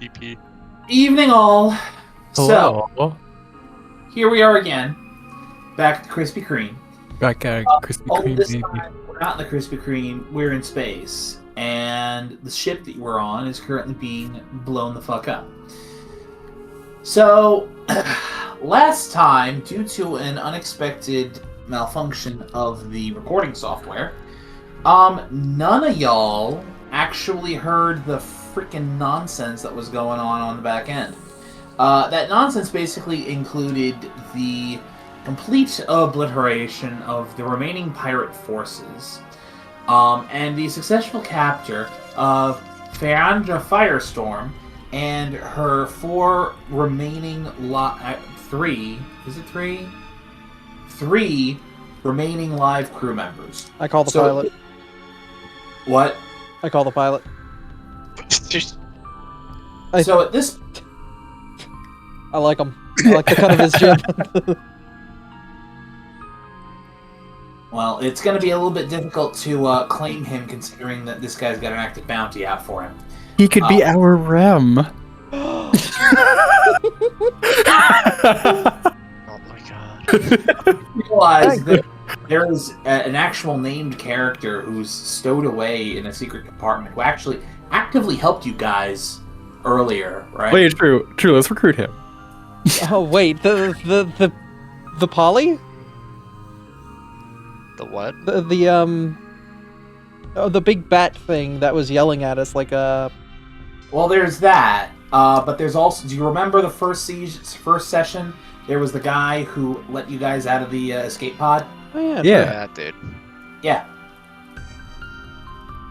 EP. Evening all. Hello. So, here we are again, back at the Krispy Kreme. Back at Krispy Kreme, This baby. time, we're not in the Krispy Kreme, we're in space. And the ship that we're on is currently being blown the fuck up. So, last time, due to an unexpected malfunction of the recording software, none of y'all actually heard the freaking nonsense that was going on the back end. That nonsense basically included the complete obliteration of the remaining pirate forces, and the successful capture of Feandra Firestorm and her four remaining three remaining live crew members. I call the pilot. What? I call the pilot. So at this... I like him. I like the cut of his jib. Well, it's going to be a little bit difficult to claim him, considering that this guy's got an active bounty out for him. He could be our Rem. Oh my god. Realize that there is an actual named character who's stowed away in a secret compartment who actually actively helped you guys earlier, right? Wait, true. Let's recruit him. Oh wait, the poly? The what? The big bat thing that was yelling at us like a. Well, there's that, but there's also. Do you remember the first session? There was the guy who let you guys out of the escape pod. Oh yeah. Yeah, dude. Yeah.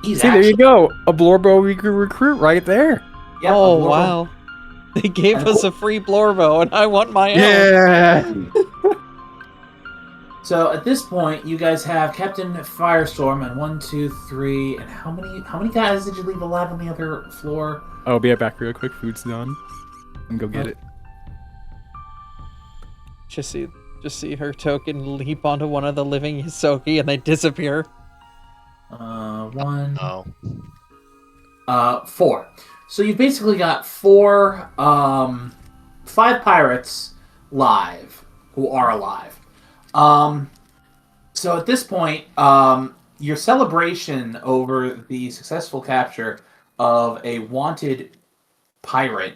He's See, there you go. A Blorbo we could recruit right there. Yep, Oh wow. They gave us a free Blorbo, and I want my own. Yeah. So at this point, you guys have Captain Firestorm and 1, 2, 3, and how many guys did you leave alive on the other floor? I'll be right back real quick. Food's done. And go get it. Just see her token leap onto one of the living Hisoki, and they disappear. 1, Oh. 4. So you've basically got 5 pirates live who are alive. So at this point, your celebration over the successful capture of a wanted pirate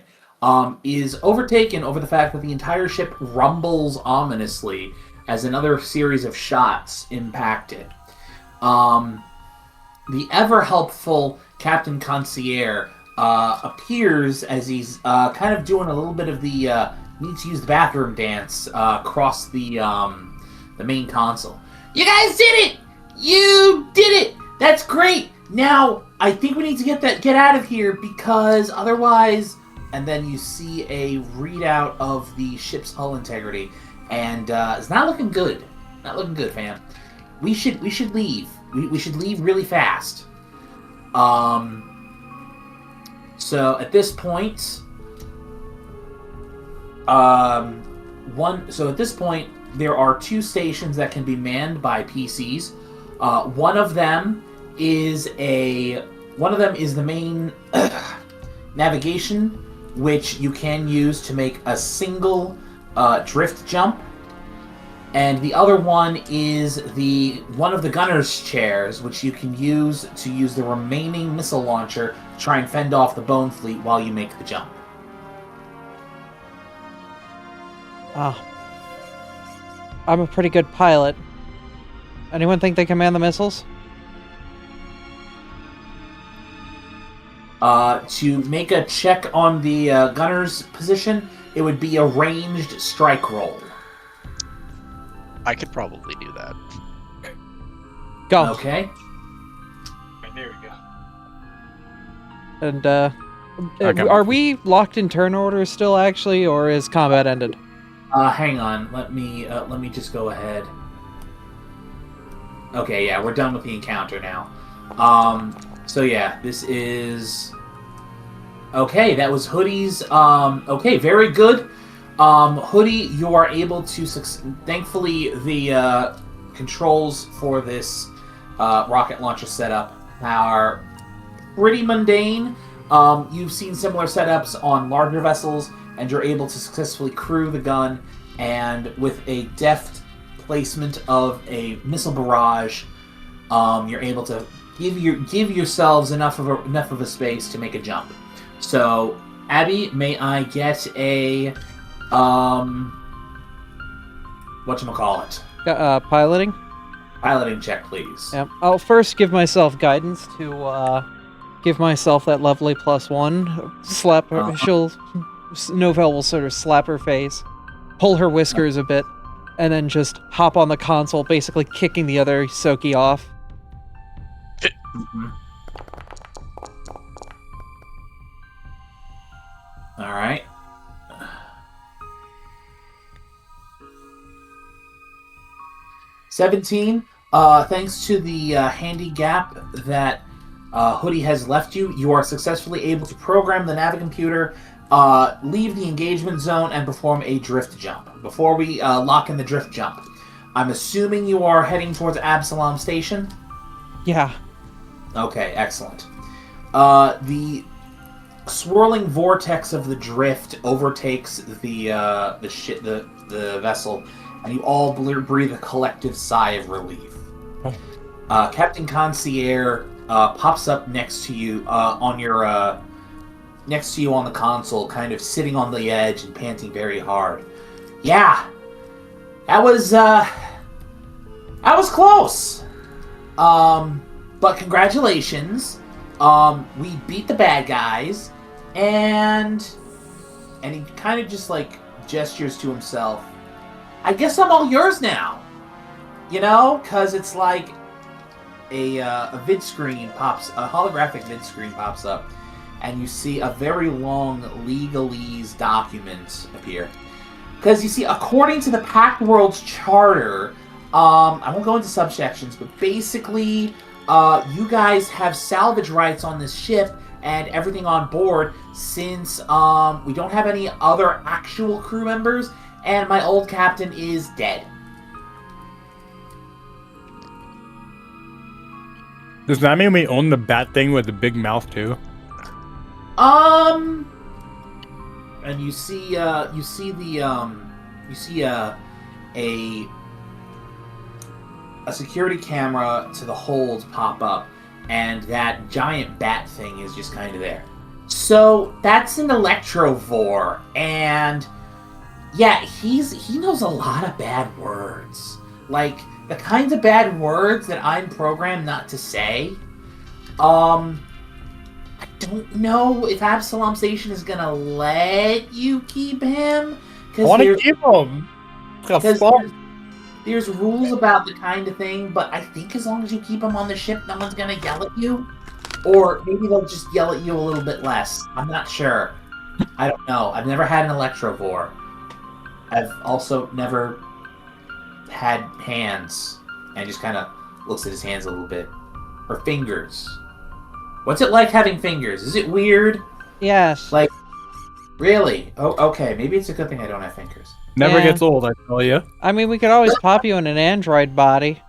is overtaken over the fact that the entire ship rumbles ominously as another series of shots impacted. The ever-helpful Captain Concierge appears as he's kind of doing a little bit of the need to use the bathroom dance across the main console. You guys did it! You did it! That's great! Now, I think we need to get out of here because otherwise... And then you see a readout of the ship's hull integrity, and it's not looking good. Not looking good, fam. We should leave. We should leave really fast. So at this point, there are 2 stations that can be manned by PCs. One of them is the main navigation, which you can use to make a single drift jump, and the other one is one of the gunner's chairs, which you can use the remaining missile launcher to try and fend off the Bone Fleet while you make the jump. I'm a pretty good pilot. Anyone think they can man the missiles? To make a check on the gunner's position, it would be a ranged strike roll. I could probably do that. Go. Okay. There we go. And Okay. are we locked in turn order still, actually, or is combat ended? Hang on. Let me just go ahead. Okay, yeah, we're done with the encounter now. So yeah, this is... Okay, that was Hoodie's... Okay, very good. Hoodie, you are able to... Thankfully, the controls for this rocket launcher setup are pretty mundane. You've seen similar setups on larger vessels, and you're able to successfully crew the gun, and with a deft placement of a missile barrage, you're able to give yourselves enough of a space to make a jump. So, Abby, may I get a whatchamacallit? Piloting? Piloting check, please. Yep. I'll first give myself guidance to give myself that lovely +1. Slap her. Novell will sort of slap her face, pull her whiskers a bit, and then just hop on the console, basically kicking the other Soki off. Mm-hmm. All right. $17. Thanks to the handy gap that Hoodie has left you, you are successfully able to program the navigomputer, leave the engagement zone, and perform a drift jump. Before we lock in the drift jump, I'm assuming you are heading towards Absalom Station? Yeah. Okay, excellent. The swirling vortex of the drift overtakes the vessel, and you all breathe a collective sigh of relief. Captain Concierge pops up next to you on the console, kind of sitting on the edge and panting very hard. Yeah, that was close. But congratulations. We beat the bad guys, and he kind of just like gestures to himself. I guess I'm all yours now. You know, because it's like a holographic vid screen pops up, and you see a very long legalese document appear. Because you see, according to the Pact World's charter, I won't go into subsections, but basically, you guys have salvage rights on this ship and everything on board, since we don't have any other actual crew members, and my old captain is dead. Does that mean we own the bat thing with the big mouth too? And you see a security camera to the hold pop up, and that giant bat thing is just kind of there. So that's an Electrovore, and yeah, he knows a lot of bad words, like the kinds of bad words that I'm programmed not to say. I don't know if Absalom Station is gonna let you keep him. I want to keep him. Because there's rules about the kind of thing, but I think as long as you keep him on the ship, no one's gonna yell at you. Or maybe they'll just yell at you a little bit less. I'm not sure. I don't know. I've never had an Electrovore. I've also never had hands. And just kind of looks at his hands a little bit. Or fingers. What's it like having fingers? Is it weird? Yes. Like, really? Oh, okay. Maybe it's a good thing I don't have fingers. Never Yeah. gets old, I tell you. I mean, we could always pop you in an android body.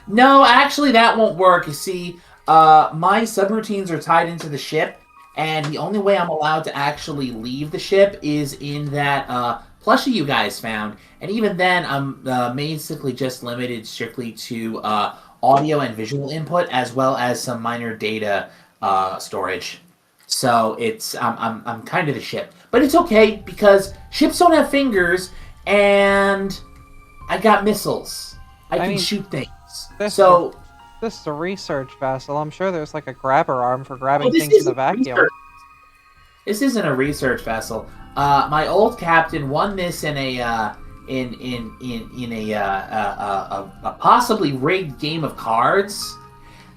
No, actually, that won't work. You see, my subroutines are tied into the ship, and the only way I'm allowed to actually leave the ship is in that plushie you guys found. And even then, I'm basically just limited strictly to audio and visual input, as well as some minor data storage. So I'm kind of the ship, but it's okay because ships don't have fingers, and I got missiles. I can shoot things. This is a research vessel. I'm sure there's like a grabber arm for grabbing things in the vacuum. This isn't a research vessel. My old captain won this in a possibly rigged game of cards,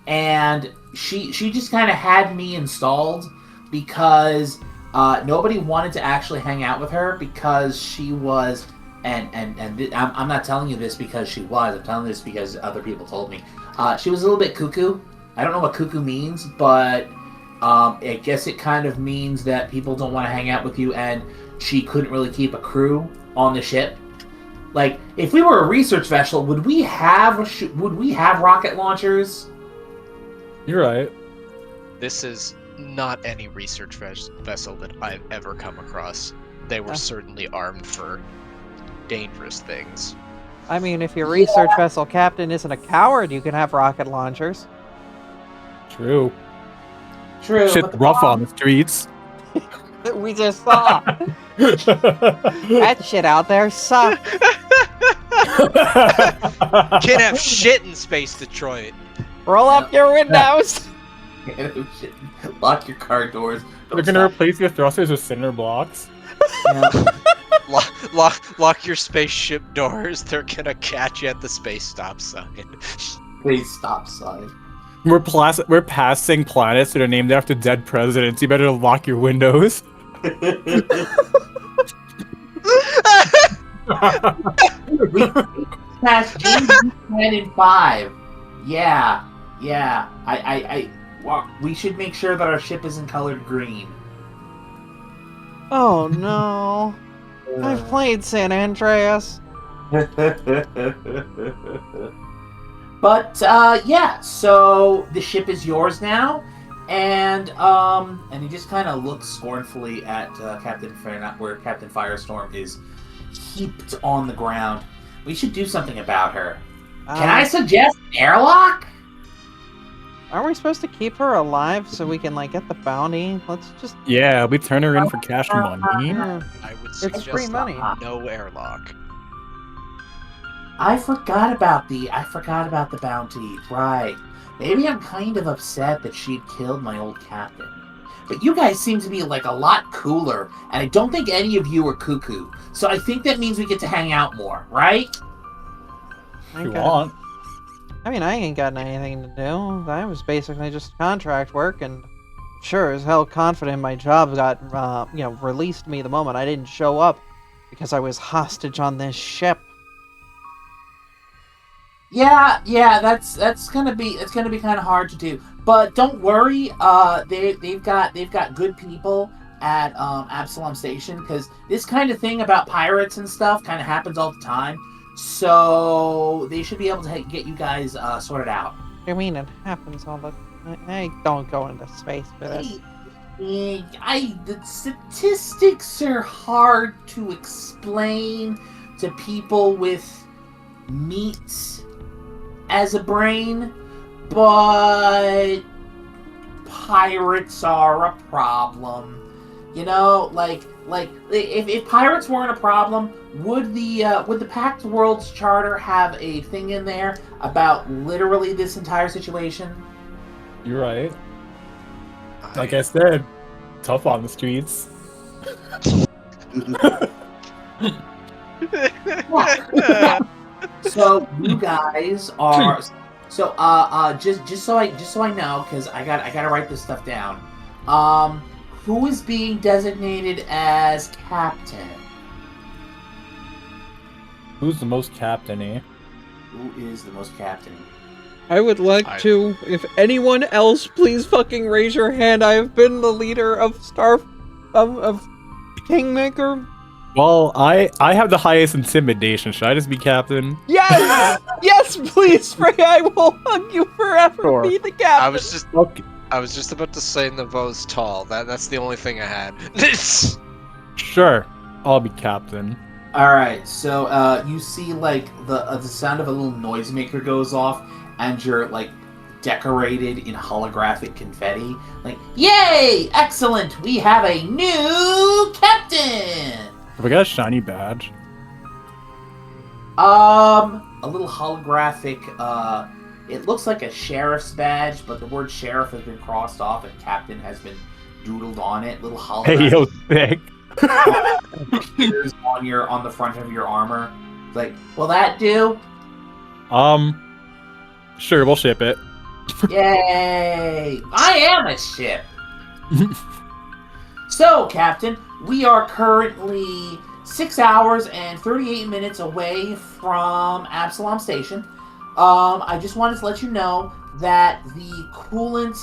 and she just kind of had me installed because nobody wanted to actually hang out with her because she was, I'm not telling you this because she was. I'm telling you this because other people told me. She was a little bit cuckoo. I don't know what cuckoo means, but I guess it kind of means that people don't want to hang out with you, and she couldn't really keep a crew on the ship. Like, if we were a research vessel, would we have rocket launchers? You're right. This is not any research vessel that I've ever come across. They were Ah. certainly armed for dangerous things. I mean, if your research vessel captain isn't a coward, you can have rocket launchers. True. True. Shit but the rough on problem- the streets. We just saw that shit out there sucks. Can't have shit in space, Detroit. Roll up your windows. Shit. Lock your car doors. They're Don't gonna stop. replace your thrusters with cinder blocks. Yeah. Lock your spaceship doors. They're gonna catch you at the space stop sign. Please stop sign. We're passing planets that are named after dead presidents. You better lock your windows. We passed James 10 and 5. Yeah. Well, we should make sure that our ship isn't colored green. Oh no. I've played San Andreas. But yeah, so the ship is yours now, and he just kind of looks scornfully at Captain where Captain Firestorm is heaped on the ground. We should do something about her. Can I suggest an airlock? Are we supposed to keep her alive so we can like get the bounty? Let's just. Yeah, we turn her in for cash money. Yeah. I would It's suggest free money. no airlock. I forgot about the bounty. Right. Maybe I'm kind of upset that she'd killed my old captain. But you guys seem to be like a lot cooler, and I don't think any of you are cuckoo. So I think that means we get to hang out more, right? If you want. I mean, I ain't got anything to do. I was basically just contract work, and sure as hell confident my job got, released me the moment I didn't show up because I was hostage on this ship. Yeah, that's gonna be kind of hard to do. But don't worry, they've got good people at Absalom Station, because this kind of thing about pirates and stuff kind of happens all the time. So they should be able to get you guys sorted out. I mean, it happens all the. I don't go into space for this. The statistics are hard to explain to people with meat as a brain, but pirates are a problem. You know, like if pirates weren't a problem, would the Pact Worlds Charter have a thing in there about literally this entire situation? You're right. Like I said, tough on the streets. So you guys are just so I know, because I gotta write this stuff down. Who is being designated as captain? Who's the most captain-y? Who is the most captain? I would like to, if anyone else, please fucking raise your hand. I have been the leader of of Kingmaker. Well, I have the highest intimidation. Should I just be captain? Yes! Yes, please, Frey, I will hug you forever. Sure. Be the captain. Okay. I was just about to say Navo's tall. That's the only thing I had. Sure, I'll be captain. All right, so you see like the sound of a little noisemaker goes off, and you're like decorated in holographic confetti. Like, yay! Excellent! We have a new captain. Have I got a shiny badge? A little holographic. It looks like a sheriff's badge, but the word sheriff has been crossed off and captain has been doodled on it. Little holographic. Hey, yo, thick. Appears on the front of your armor. It's like, will that do? Sure, we'll ship it. Yay! I am a ship. So, Captain, we are currently 6 hours and 38 minutes away from Absalom Station. I just wanted to let you know that the coolant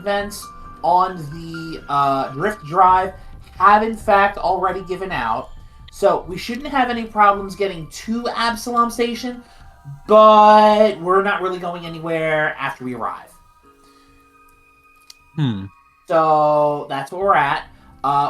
vents on the drift drive have in fact already given out. So we shouldn't have any problems getting to Absalom Station, but we're not really going anywhere after we arrive. So that's where we're at.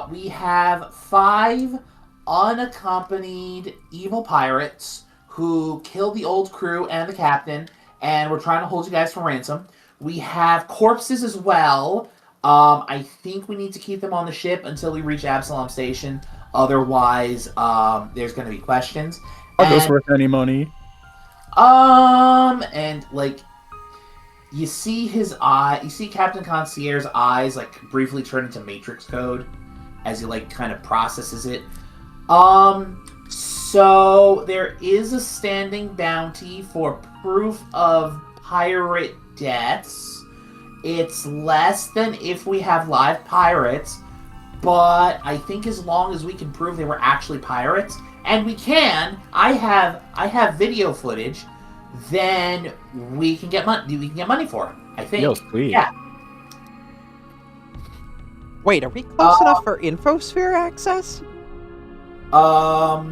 We have 5 unaccompanied evil pirates who killed the old crew and the captain, and we're trying to hold you guys for ransom. We have corpses as well. I think we need to keep them on the ship until we reach Absalom Station. Otherwise, there's going to be questions. Are those worth any money? And like, you see his eye, you see Captain Concierge's eyes like briefly turn into Matrix code as he like kind of processes it. So there is a standing bounty for proof of pirate deaths. It's less than if we have live pirates, but I think as long as we can prove they were actually pirates, and we can, I have video footage, then we can get money. We can get money for it. I think. Yo, sweet. Yeah. Wait, are we close enough for infosphere access? Do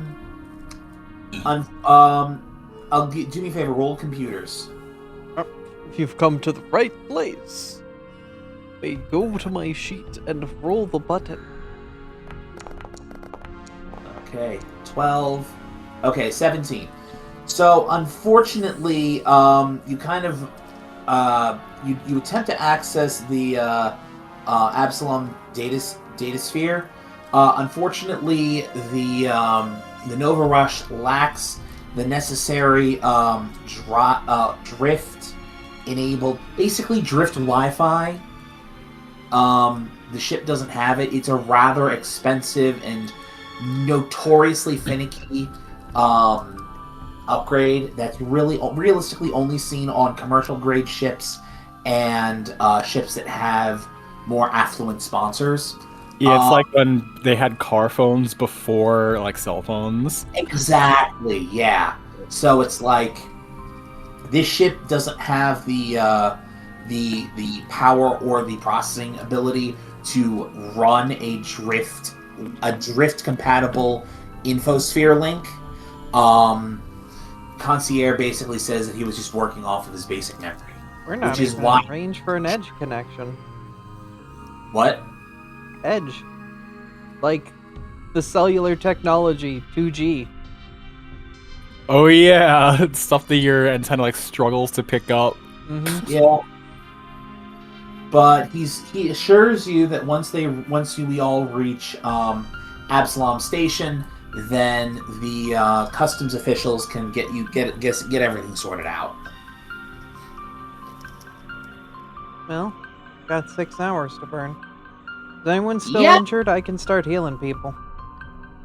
me a favor. Roll computers. If you've come to the right place, may go to my sheet and roll the button. Okay, 12. Okay, 17. So, unfortunately, you kind of you attempt to access the Absalom data sphere. Unfortunately, the Nova Rush lacks the necessary drift enabled, basically drift Wi-Fi. The ship doesn't have it. It's a rather expensive and notoriously finicky upgrade that's really realistically only seen on commercial grade ships and ships that have more affluent sponsors. Yeah, it's like when they had car phones before like cell phones. Exactly, yeah. So it's like this ship doesn't have the power or the processing ability to run a drift compatible infosphere link. Concierge basically says that he was just working off of his basic memory. We're not which is even why in range for an edge connection. What? Edge. Like the cellular technology, 2G. Oh yeah, it's stuff that your antenna like struggles to pick up. Mm-hmm. Yeah. But he assures you that once we all reach Absalom Station, then the customs officials can get everything sorted out. Well, got 6 hours to burn. Is anyone still Yeah. injured? I can start healing people.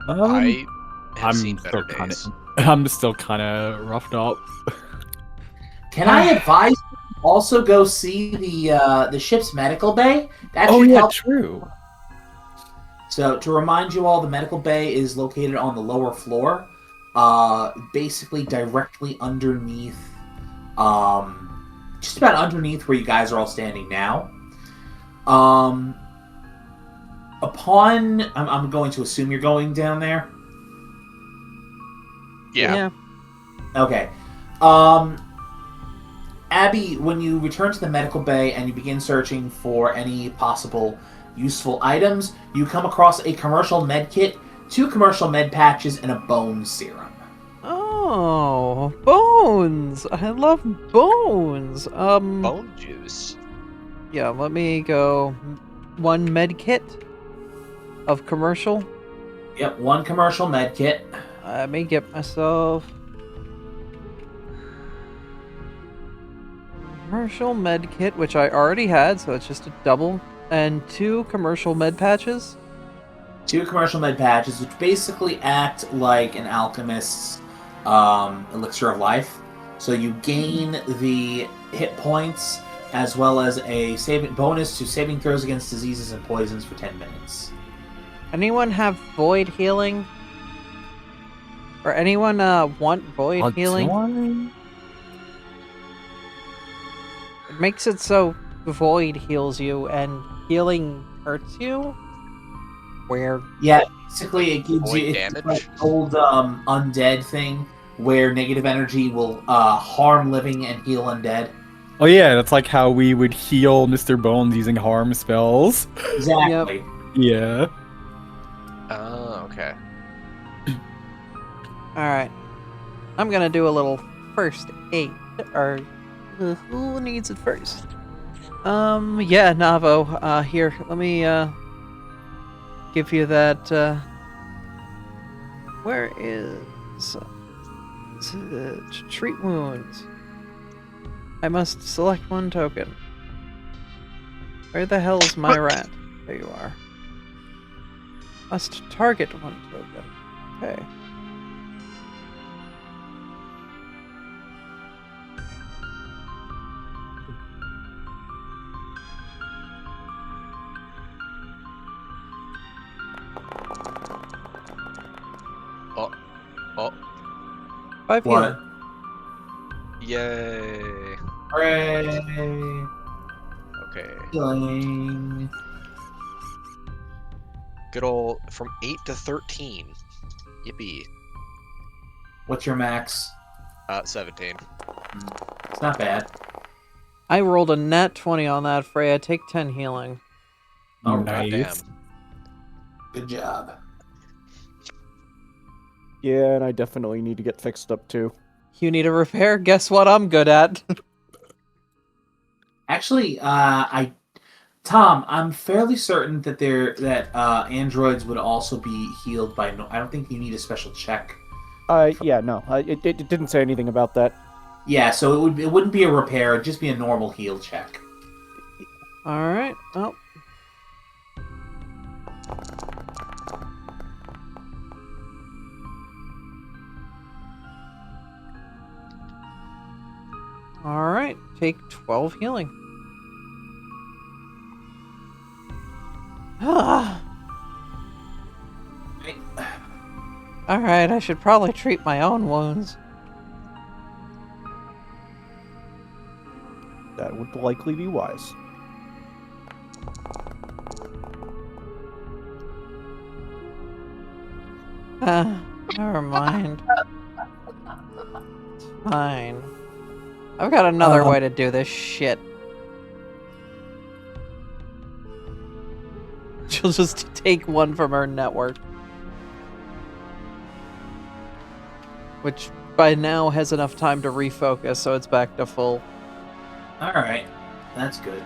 I have I'm seen still better kind days. of, I'm still kind of roughed up. Can I advise you to also go see the ship's medical bay? That Oh should yeah, help. true. So to remind you all, the medical bay is located on the lower floor, basically directly underneath, just about underneath where you guys are all standing now. I'm going to assume you're going down there. Yeah. Okay. Abby, when you return to the medical bay and you begin searching for any possible useful items, you come across a commercial med kit, 2 commercial med patches, and a bone serum. Oh, bones! I love bones. Bone juice. Yeah, let me go. 1 med kit of commercial. Yep, 1 commercial med kit. Let me get myself commercial med kit, which I already had, so it's just a double, and 2 commercial med patches. 2 commercial med patches, which basically act like an alchemist's elixir of life. So you gain the hit points as well as a bonus to saving throws against diseases and poisons for 10 minutes. Anyone have void healing? Or anyone want void healing? It makes it so void heals you and healing hurts you. Where? Yeah, basically it gives Void you damage? like an old undead thing where negative energy will harm living and heal undead. Oh yeah, that's like how we would heal Mr. Bones using harm spells. Exactly. Yeah. Oh, okay. Alright. I'm gonna do a little first aid. Or who needs it first? Yeah, Navo. Here, let me give you that. Where is treat wounds? I must select one token. Where the hell's my rat? There you are. Must target one token. Okay. Oh, oh, 5 What? healing. yay. Hooray! Okay. Healing. Good old from 8 to 13. Yippee. What's your max? 17. It's not bad. I rolled a nat 20 on that, Freya. Take 10 healing. Oh, Nice. Goddamn. Good job. Yeah, and I definitely need to get fixed up too. You need a repair? Guess what I'm good at? Actually, Tom, I'm fairly certain that androids would also be healed by. No, I don't think you need a special check. Yeah, no, it didn't say anything about that. Yeah, so it wouldn't be a repair. It'd just be a normal heal check. Alright, well. Alright, take 12 healing. Ah. Alright, I should probably treat my own wounds. That would likely be wise. Never mind. It's fine. I've got another way to do this shit. She'll just take one from her network. Which by now has enough time to refocus, so it's back to full. Alright, that's good.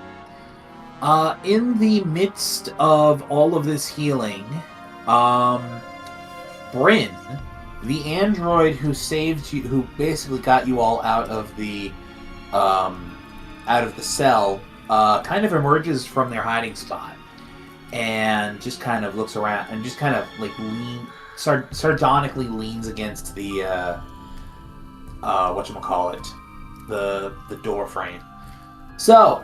In the midst of all of this healing, Bryn, the android who saved you, who basically got you all out of the cell, kind of emerges from their hiding spot and just kind of looks around and just kind of like sardonically leans against the whatchamacallit, the door frame. So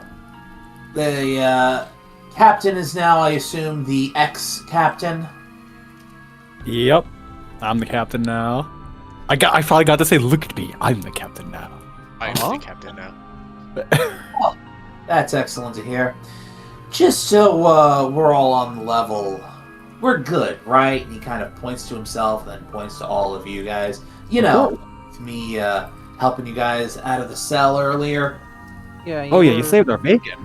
the captain is now, I assume, the ex-captain. Yep. I'm the captain now. I finally got to say, look at me. I'm the captain now. I am the captain now. Well, that's excellent to hear. Just so we're all on the level, we're good, right? And he kind of points to himself, then points to all of you guys. You know, me helping you guys out of the cell earlier. Yeah. You saved our bacon.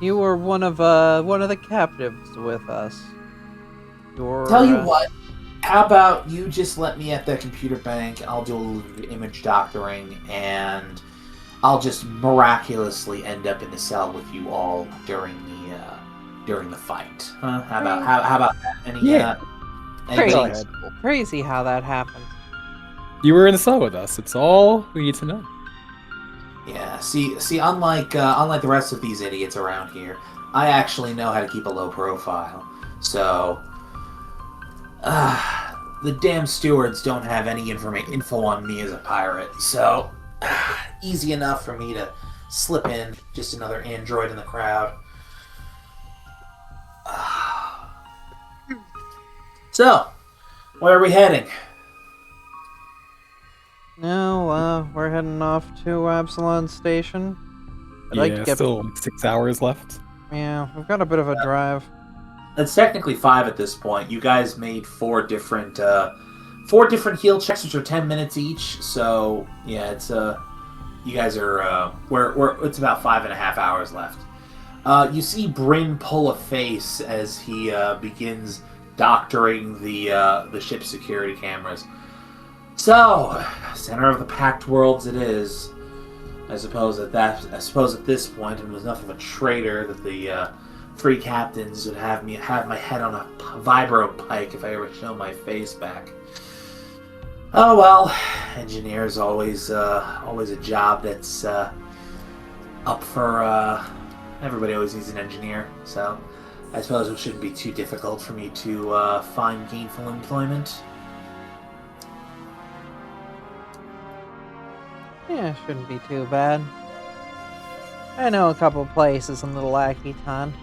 You were one of the captives with us. Tell you what, how about you just let me at the computer bank? I'll do a little image doctoring, and I'll just miraculously end up in the cell with you all during the fight. Huh? How about that? Crazy. Crazy how that happens. You were in the cell with us. It's all we need to know. Yeah. See. Unlike the rest of these idiots around here, I actually know how to keep a low profile. So, the damn stewards don't have any info on me as a pirate. So, easy enough for me to slip in. Just another android in the crowd. So, where are we heading? No, we're heading off to Absalon Station. Still 6 hours left. Yeah, we've got a bit of a drive. It's technically 5 at this point. You guys made 4 different heal checks, which are 10 minutes each. So yeah, it's you guys are it's about 5.5 hours left. You see Bryn pull a face as he begins doctoring the ship's security cameras. So, center of the packed worlds it is. I suppose at this point, it was enough of a traitor that the free captains would have my head on a vibro pike if I ever show my face back. Oh well, engineer's always a job that's up for. Everybody always needs an engineer, so I suppose it shouldn't be too difficult for me to find gainful employment. Yeah, shouldn't be too bad. I know a couple places in Little Akiton.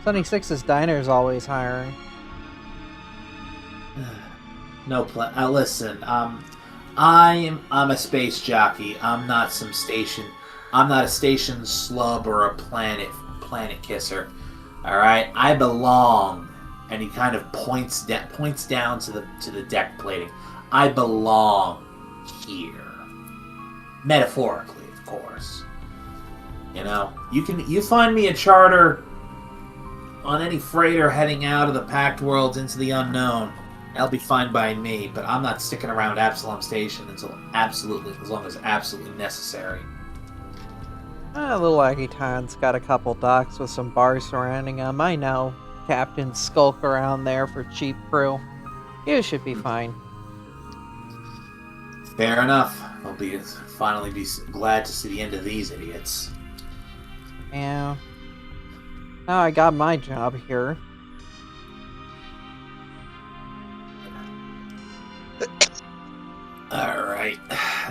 Sunny Six's Diner's always hiring. No listen, I'm a space jockey. I'm not a station slub or a planet kisser. All right, I belong. And he kind of points down to the deck plating. I belong here. Metaphorically, of course. You know, you find me a charter on any freighter heading out of the packed worlds into the unknown. That'll be fine by me, but I'm not sticking around Absalom Station as long as absolutely necessary. Little Akiton's got a couple docks with some bars surrounding them. I know captains skulk around there for cheap crew. You should be fine. Fair enough. I'll finally be glad to see the end of these idiots. Yeah. Now I got my job here. Alright.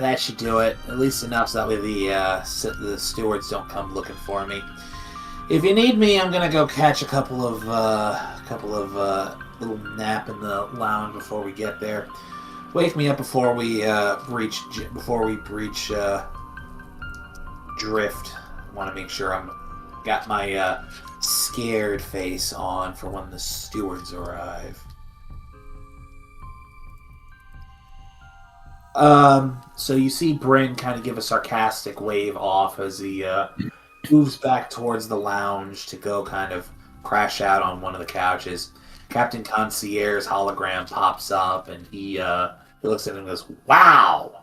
That should do it. At least enough so that way the stewards don't come looking for me. If you need me, I'm gonna go catch a couple of little nap in the lounge before we get there. Wake me up before we breach drift. Want to make sure I'm got my scared face on for when the stewards arrive. So you see Bryn kind of give a sarcastic wave off as he moves back towards the lounge to go kind of crash out on one of the couches. Captain Concierge's hologram pops up and he looks at him and goes, "Wow!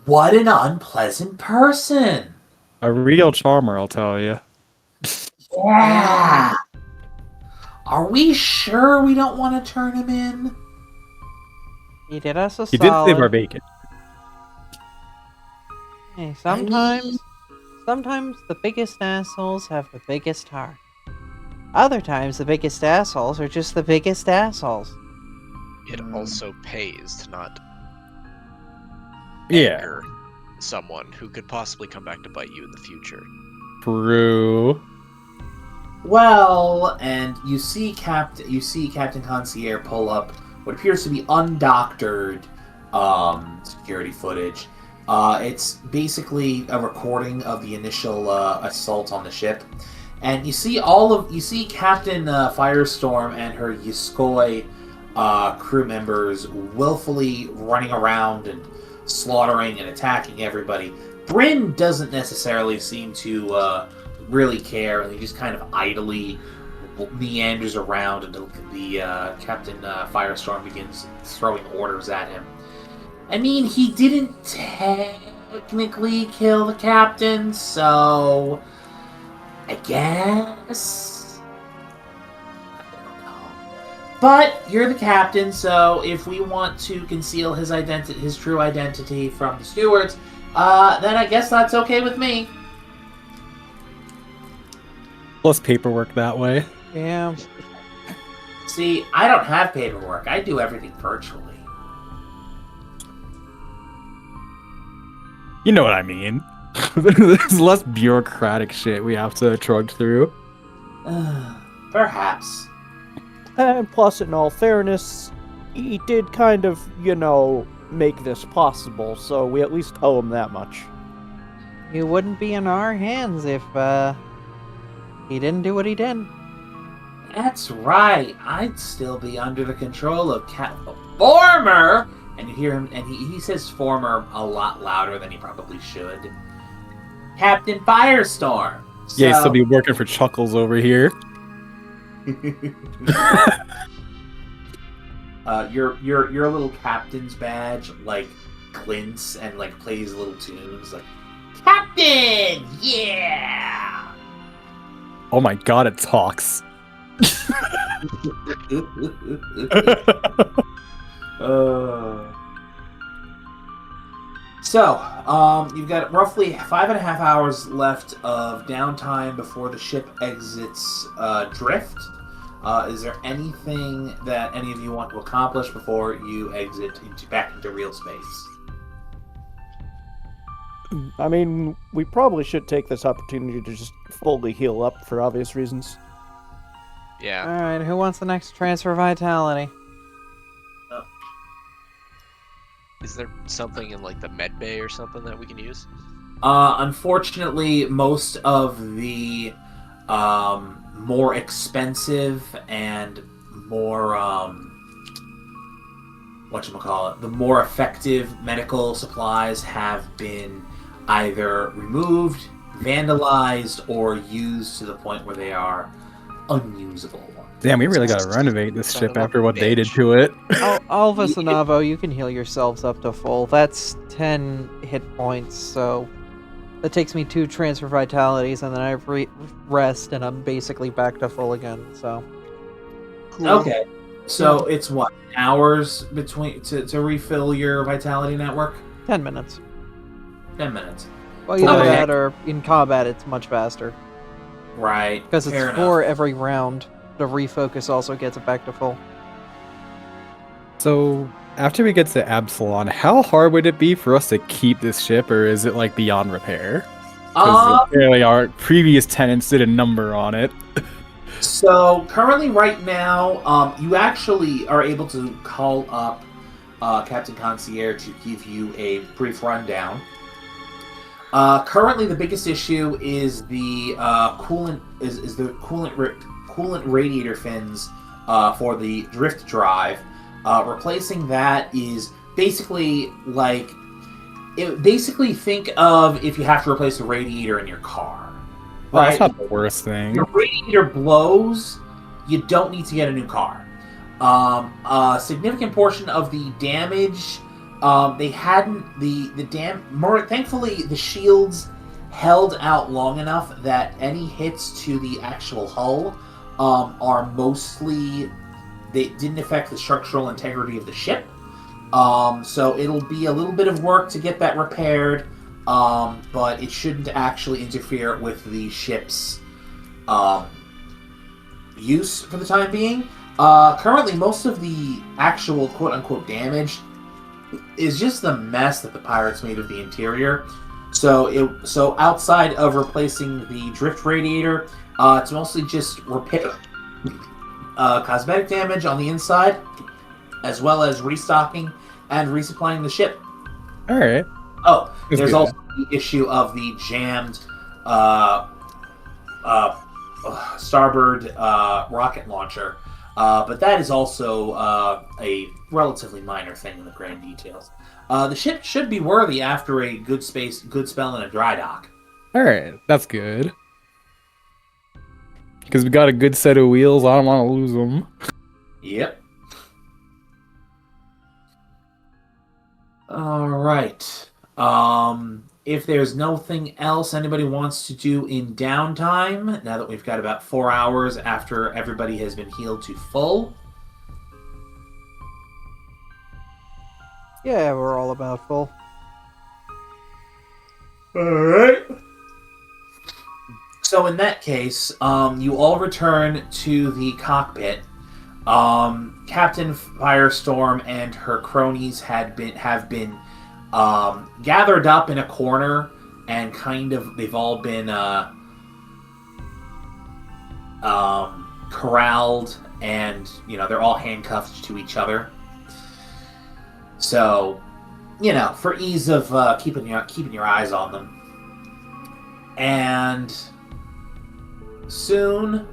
What an unpleasant person!" A real charmer, I'll tell you. Yeah! Are we sure we don't want to turn him in? He did us a He did solid. save our bacon. Hey, sometimes the biggest assholes have the biggest heart. Other times the biggest assholes are just the biggest assholes. It also pays to not Yeah. anger someone who could possibly come back to bite you in the future. True. Well, and you see Captain Concierge pull up what appears to be undoctored security footage. It's basically a recording of the initial assault on the ship, and you see Captain Firestorm and her Yuskoi crew members willfully running around and slaughtering and attacking everybody. Bryn doesn't necessarily seem to really care, and he just kind of idly meanders around until the Captain Firestorm begins throwing orders at him. I mean, he didn't technically kill the captain, so I guess I don't know. But you're the captain, so if we want to conceal his true identity from the stewards, then I guess that's okay with me. Less paperwork that way. Yeah. See, I don't have paperwork. I do everything virtually. You know what I mean. There's less bureaucratic shit we have to trudge through. Perhaps. And plus, in all fairness, he did kind of, make this possible, so we at least owe him that much. You wouldn't be in our hands if he didn't do what he did. That's right. I'd still be under the control of the former and you hear him, and he says former a lot louder than he probably should. Captain Firestorm. Yeah, he's still be working for Chuckles over here. Your little captain's badge like glints and like plays little tunes like Captain, yeah. Oh my god, it talks. So, you've got roughly 5.5 hours left of downtime before the ship exits drift. Is there anything that any of you want to accomplish before you exit back into real space? I mean, we probably should take this opportunity to just fully heal up for obvious reasons. Yeah. Alright, who wants the next transfer vitality? Is there something in like the med bay or something that we can use? Unfortunately, most of the more expensive and more the more effective medical supplies have been either removed, vandalized, or used to the point where they are unusable. Damn, we really gotta renovate this Son ship of a after what they did bitch. to it. Alvis and Avo, you can heal yourselves up to full. That's 10 hit points, so that takes me 2 transfer vitalities, and then I rest, and I'm basically back to full again. So. Okay, so it's what, hours between to refill your vitality network? 10 minutes. 10 minutes. Well, either Okay. that or in combat, it's much faster. Right. Because it's fair 4 enough. every round. The refocus also gets it back to full. So, after we get to Absalon, how hard would it be for us to keep this ship, or is it like beyond repair? Because apparently our previous tenants did a number on it. So currently, right now, you actually are able to call up Captain Concierge to give you a brief rundown. Currently, the biggest issue is the coolant radiator fins for the drift drive. Replacing that is basically like think of if you have to replace a radiator in your car. Well, Right? that's not the worst thing. Your radiator blows, you don't need to get a new car. A significant portion of the damage, they hadn't thankfully the shields held out long enough that any hits to the actual hull are mostly, they didn't affect the structural integrity of the ship. So it'll be a little bit of work to get that repaired. But it shouldn't actually interfere with the ship's use for the time being. Currently, most of the actual quote-unquote damage is just the mess that the pirates made of the interior. So outside of replacing the drift radiator, it's mostly just repair, cosmetic damage on the inside, as well as restocking and resupplying the ship. Alright. Oh, That's there's good. also the issue of the jammed starboard rocket launcher, but that is also a relatively minor thing in the grand details. The ship should be worthy after a good spell in a dry dock. Alright, that's good. Because we got a good set of wheels, I don't want to lose them. Yep. All right. If there's nothing else anybody wants to do in downtime, now that we've got about 4 hours after everybody has been healed to full. Yeah, we're all about full. All right. So in that case, you all return to the cockpit. Captain Firestorm and her cronies have been gathered up in a corner, and they've all been corralled, and they're all handcuffed to each other. So, for ease of keeping your eyes on them. And soon,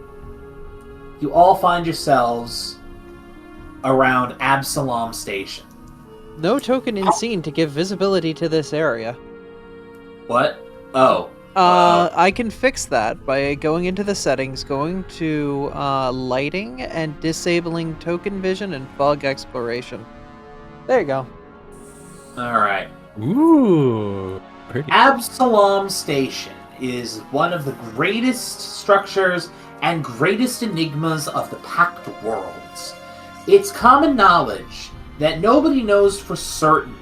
you all find yourselves around Absalom Station. No token in scene to give visibility to this area. What? Oh. I can fix that by going into the settings, going to lighting, and disabling token vision and fog exploration. There you go. Alright. Ooh, pretty. Absalom Station is one of the greatest structures and greatest enigmas of the Pact Worlds. It's common knowledge that nobody knows for certain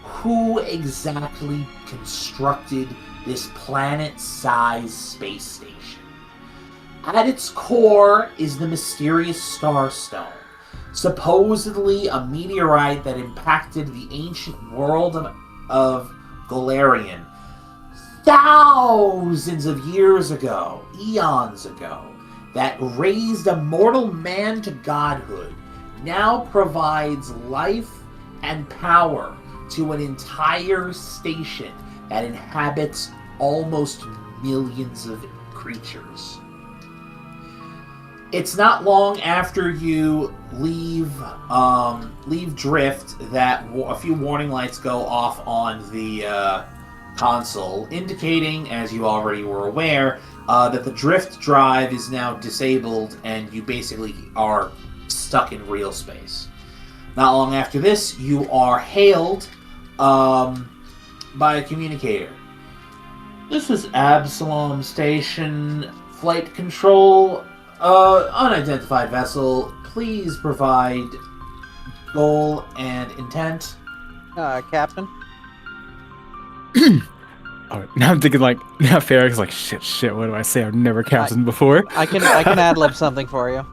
who exactly constructed this planet-sized space station. At its core is the mysterious Starstone, supposedly a meteorite that impacted the ancient world of Galarian thousands of years ago, eons ago, that raised a mortal man to godhood, now provides life and power to an entire station that inhabits almost millions of creatures. It's not long after you leave Drift that a few warning lights go off on the console, indicating, as you already were aware, that the Drift drive is now disabled and you basically are stuck in real space. Not long after this, you are hailed by a communicator. This is Absalom Station, Flight Control, unidentified vessel. Please provide goal and intent. Captain? Oh, now I'm thinking like, now Farrak's like, shit, what do I say? I've never captained before. I can ad-lib something for you.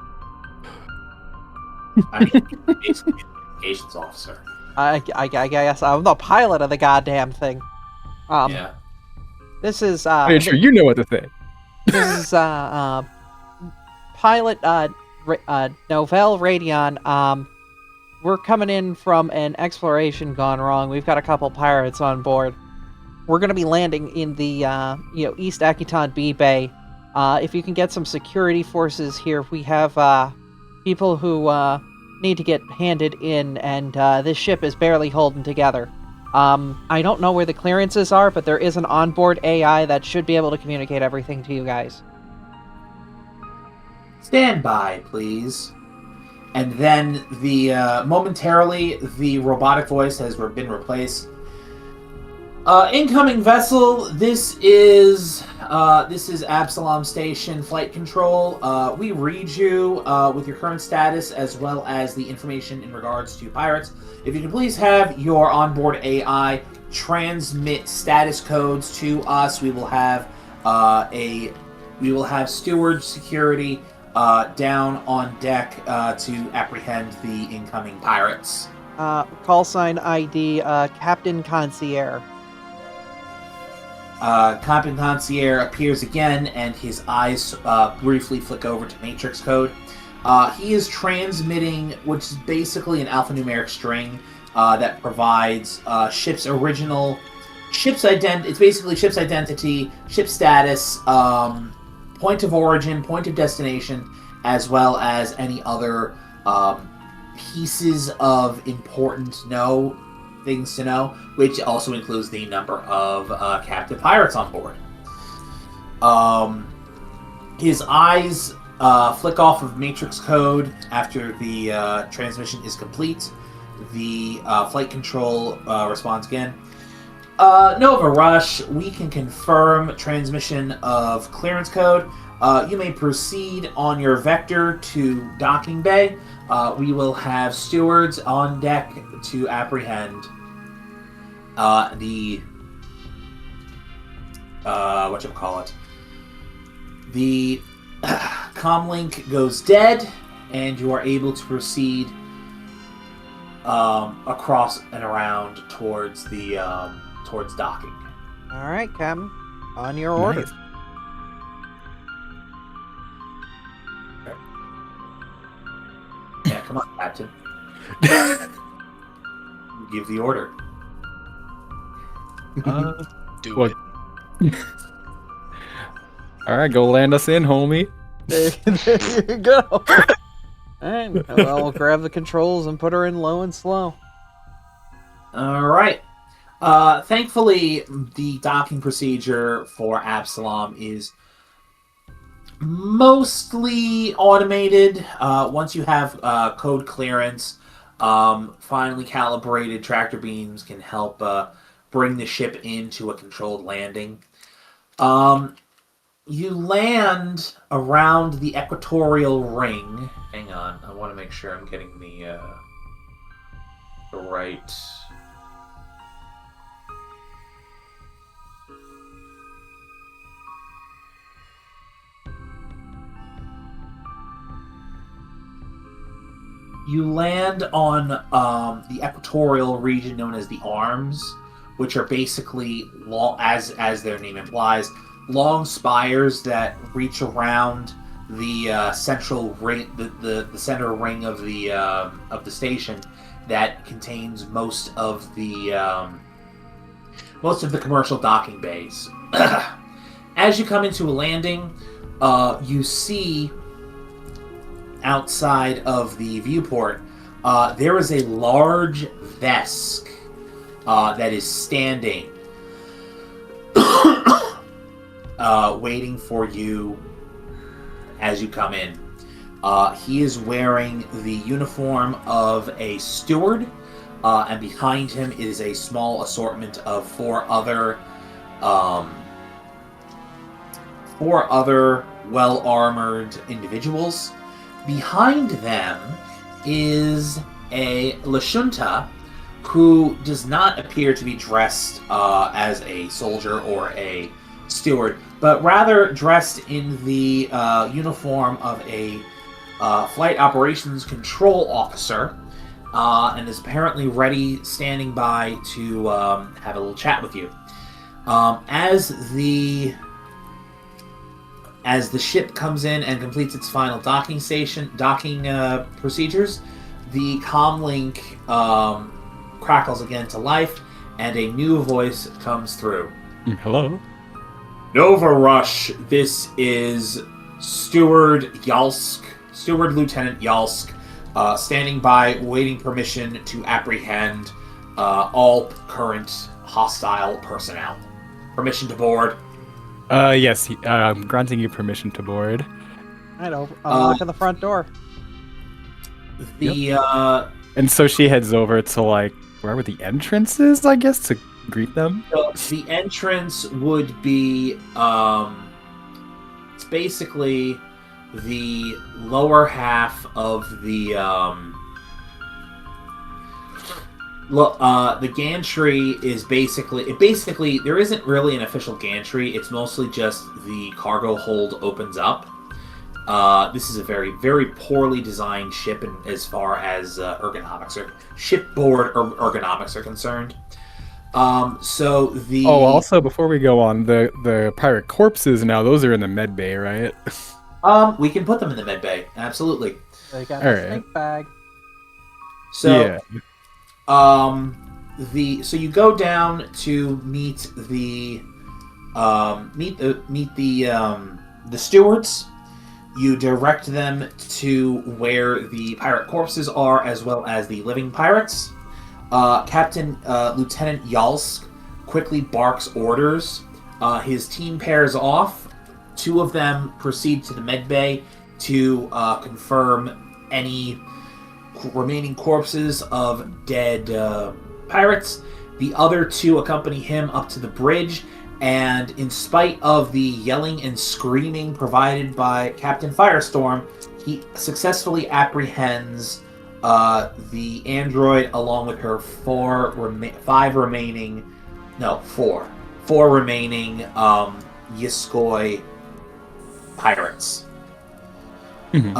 I mean, basically, communications officer. I guess I'm the pilot of the goddamn thing. Yeah. This is I'm sure you know what to say. this is pilot Novell Radion. We're coming in from an exploration gone wrong. We've got a couple pirates on board. We're going to be landing in the East Akiton B Bay. If you can get some security forces here, we have people who need to get handed in, and this ship is barely holding together. I don't know where the clearances are, but there is an onboard AI that should be able to communicate everything to you guys. Stand by, please. And then momentarily the robotic voice has been replaced. Incoming vessel. This is Absalom Station Flight Control. We read you with your current status as well as the information in regards to pirates. If you can please have your onboard AI transmit status codes to us, we will have steward security down on deck to apprehend the incoming pirates. Call sign ID Captain Concierge. Captain Concierge appears again, and his eyes briefly flick over to Matrix code. He is transmitting, which is basically an alphanumeric string that provides ship's original, ship's identity. It's basically ship's identity, ship status, point of origin, point of destination, as well as any other pieces of important things to know, which also includes the number of captive pirates on board. His eyes flick off of Matrix code after the transmission is complete. The flight control responds again. Nova Rush, we can confirm transmission of clearance code. You may proceed on your vector to docking bay. We will have stewards on deck to apprehend the The comlink goes dead, and you are able to proceed across and around towards the towards docking. All right, Captain, on your order. Nice. Yeah, come on, Captain. Give the order. Do What? it. All right, go land us in, homie. There you go. All right, well, we'll grab the controls and put her in low and slow. All right. Thankfully, the docking procedure for Absalom is mostly automated. Once you have code clearance, finely calibrated tractor beams can help bring the ship into a controlled landing. You land around the equatorial ring. Hang on, I want to make sure I'm getting the right. You land on the equatorial region known as the Arms, which are basically long, as their name implies, long spires that reach around the central ring, the center ring of the station that contains most of the commercial docking bays. As you come into a landing, you see outside of the viewport, there is a large Vesk that is standing, waiting for you as you come in. He is wearing the uniform of a steward, and behind him is a small assortment of four other well-armored individuals. Behind them is a Lashunta who does not appear to be dressed as a soldier or a steward, but rather dressed in the uniform of a flight operations control officer, and is apparently ready, standing by to have a little chat with you. As the ship comes in and completes its final docking procedures, the comlink crackles again to life, and a new voice comes through. Hello? Nova Rush, this is Steward Lieutenant Yalsk, standing by, waiting permission to apprehend all current hostile personnel. Permission to board. Yes, I'm granting you permission to board. I know. I'm locking the front door. And so she heads over to, like, wherever the entrance is, I guess, to greet them. The entrance would be, it's basically the lower half of the gantry is basically there isn't really an official gantry. It's mostly just the cargo hold opens up. This is a very, very poorly designed ship as far as shipboard ergonomics are concerned. Also, before we go on, the pirate corpses now, those are in the med bay, right? We can put them in the med bay, absolutely. They got All a right. stink bag. So, yeah. So you go down to meet the stewards. You direct them to where the pirate corpses are, as well as the living pirates. Lieutenant Yalsk quickly barks orders. His team pairs off. Two of them proceed to the med bay to confirm any remaining corpses of dead pirates. The other two accompany him up to the bridge, and in spite of the yelling and screaming provided by Captain Firestorm, he successfully apprehends the android along with her four remaining Yiskoi pirates. Mhm.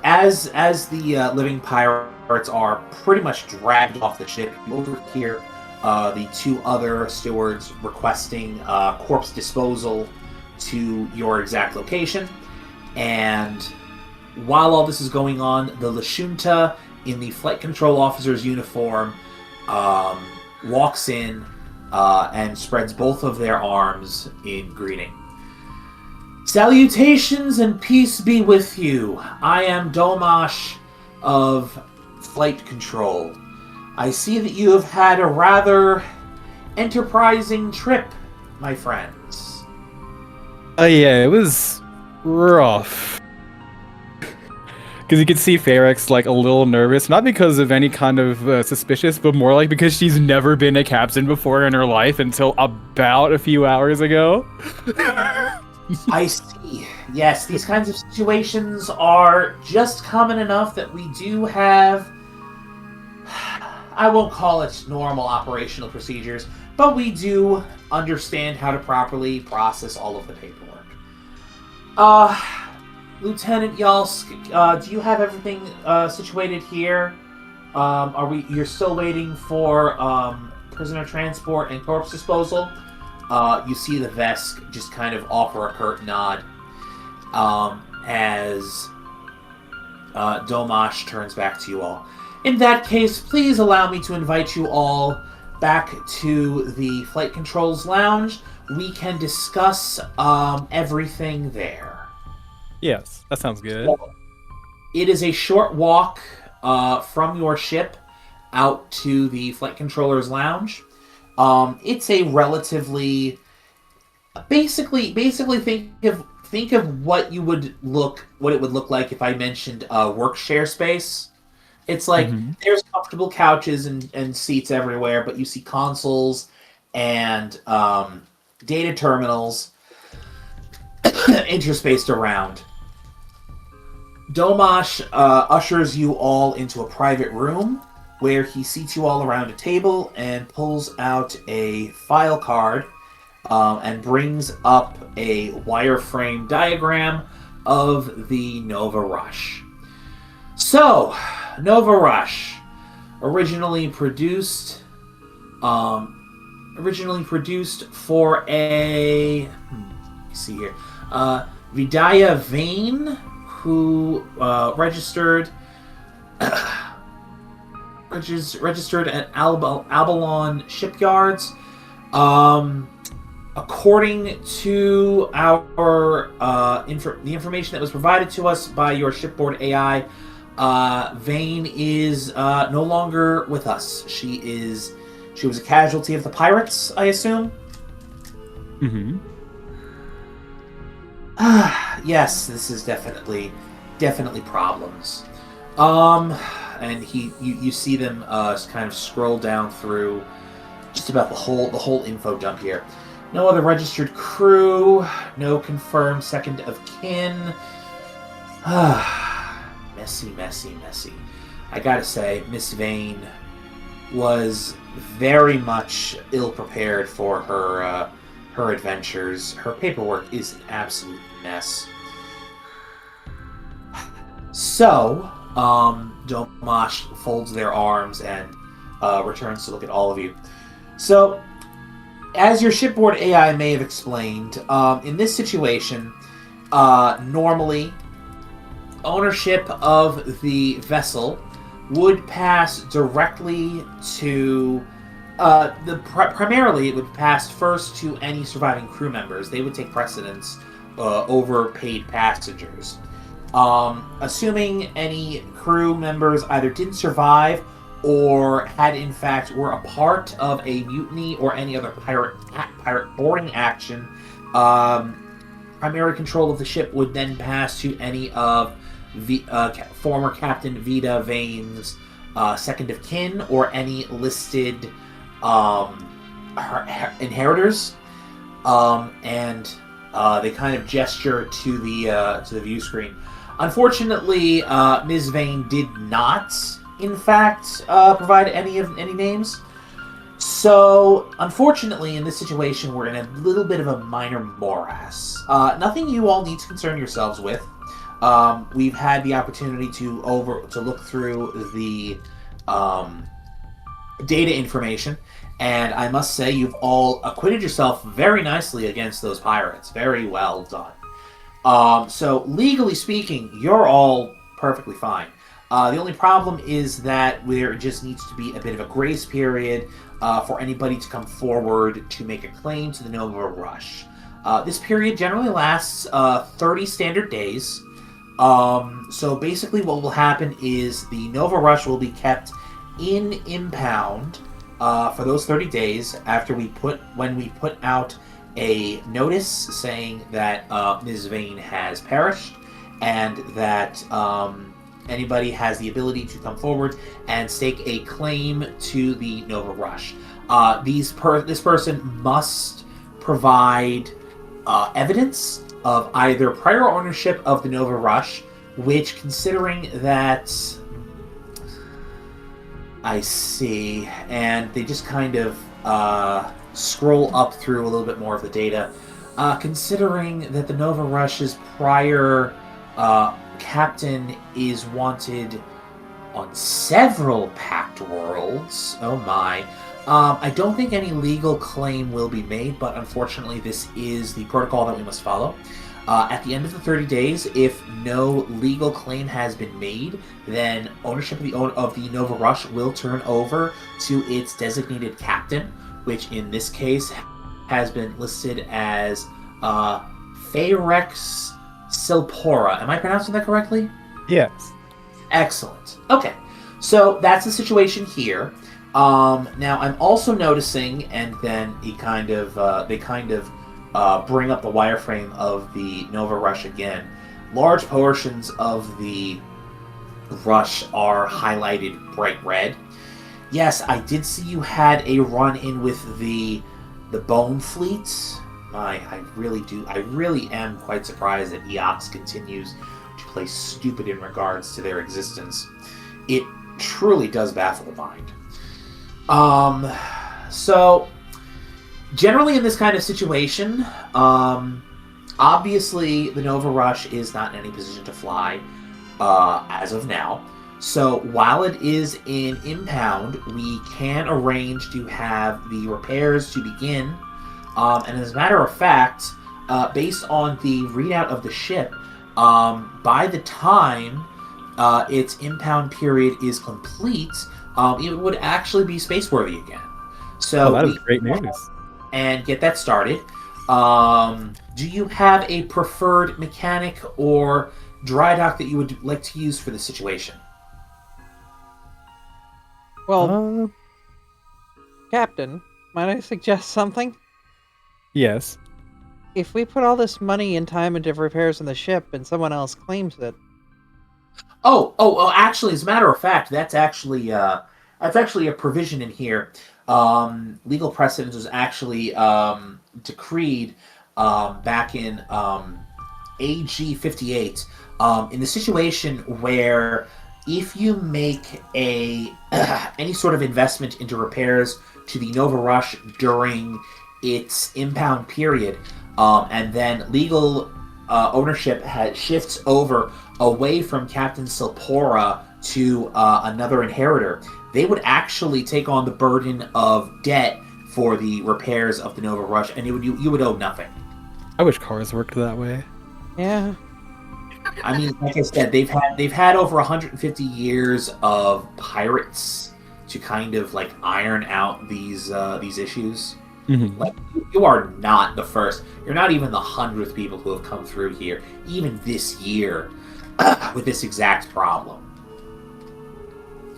As the living pirates are pretty much dragged off the ship, you overhear the two other stewards requesting corpse disposal to your exact location. And while all this is going on, the Lashunta in the flight control officer's uniform walks in and spreads both of their arms in greeting. Salutations and peace be with you. I am Domash of Flight Control. I see that you have had a rather enterprising trip, my friends. Oh yeah, it was rough. Because you could see Ferex like a little nervous, not because of any kind of suspicious, but more like because she's never been a captain before in her life until about a few hours ago. I see. Yes, these kinds of situations are just common enough that we do have, I won't call it normal operational procedures, but we do understand how to properly process all of the paperwork. Lieutenant Yalsk, do you have everything situated here? You're still waiting for prisoner transport and corpse disposal? You see the Vesk just kind of offer a curt nod as Domash turns back to you all. In that case, please allow me to invite you all back to the Flight Controls Lounge. We can discuss everything there. Yes, that sounds good. It is a short walk from your ship out to the Flight Controllers Lounge. It's a relatively, basically think of what it would look like if I mentioned work share space. It's like there's comfortable couches and seats everywhere, but you see consoles and data terminals interspaced around. Domash ushers you all into a private room where he seats you all around a table and pulls out a file card and brings up a wireframe diagram of the Nova Rush. So, Nova Rush, originally produced for a, let me see here, Vidya Vane, who registered at Abalon Shipyards. According to our the information that was provided to us by your shipboard AI, Vane is no longer with us. She was a casualty of the pirates, I assume. Mm-hmm. Yes, this is definitely problems. And you see them kind of scroll down through just about the whole info dump here. No other registered crew, no confirmed second of kin. Messy. I gotta say, Miss Vane was very much ill-prepared for her adventures. Her paperwork is an absolute mess. So, Domash folds their arms and returns to look at all of you. So, as your shipboard AI may have explained, in this situation, normally, ownership of the vessel would pass directly to primarily it would pass first to any surviving crew members. They would take precedence over paid passengers. Assuming any crew members either didn't survive or had in fact were a part of a mutiny or any other pirate boarding action, primary control of the ship would then pass to any of former Captain Vida Vane's second of kin or any listed inheritors, and they kind of gesture to the view screen. Unfortunately, Ms. Vane did not, in fact, provide any names. So, unfortunately, in this situation, we're in a little bit of a minor morass. Nothing you all need to concern yourselves with. We've had the opportunity to look through the data information, and I must say you've all acquitted yourself very nicely against those pirates. Very well done. So, legally speaking, you're all perfectly fine. The only problem is that there just needs to be a bit of a grace period for anybody to come forward to make a claim to the Nova Rush. This period generally lasts 30 standard days. So basically what will happen is the Nova Rush will be kept in impound, for those 30 days after when we put out a notice saying that Ms. Vane has perished and that anybody has the ability to come forward and stake a claim to the Nova Rush. This person must provide evidence of either prior ownership of the Nova Rush, which, considering that... I see. And they just kind of scroll up through a little bit more of the data. Considering that the Nova Rush's prior captain is wanted on several Pact worlds, oh my, I don't think any legal claim will be made, but unfortunately this is the protocol that we must follow. At the end of the 30 days, if no legal claim has been made, then ownership of the Nova Rush will turn over to its designated captain, which in this case has been listed as Ferex Silpora. Am I pronouncing that correctly? Yes. Excellent. Okay, so that's the situation here. Now I'm also noticing, and then they kind of bring up the wireframe of the Nova Rush again. Large portions of the Rush are highlighted bright red. Yes, I did see you had a run-in with the Bone Fleet. I really am quite surprised that Eox continues to play stupid in regards to their existence. It truly does baffle the mind. So... generally, in this kind of situation, obviously the Nova Rush is not in any position to fly as of now. So while it is in impound, we can arrange to have the repairs to begin. And as a matter of fact, based on the readout of the ship, by the time its impound period is complete, it would actually be spaceworthy again. So that is great news. And get that started. Do you have a preferred mechanic or dry dock that you would like to use for this situation? Well, Captain, might I suggest something? Yes. If we put all this money and time into repairs on the ship and someone else claims it... Actually, as a matter of fact, that's actually a provision in here. Legal precedent was actually decreed back in AG 58 in the situation where if you make any sort of investment into repairs to the Nova Rush during its impound period, and then legal ownership shifts over away from Captain Silpora to another inheritor, they would actually take on the burden of debt for the repairs of the Nova Rush, and you would owe nothing. I wish cars worked that way. Yeah. I mean, like I said, they've had over 150 years of pirates to kind of like iron out these issues. Mm-hmm. Like, you are not the first. You're not even the 100th people who have come through here, even this year, with this exact problem.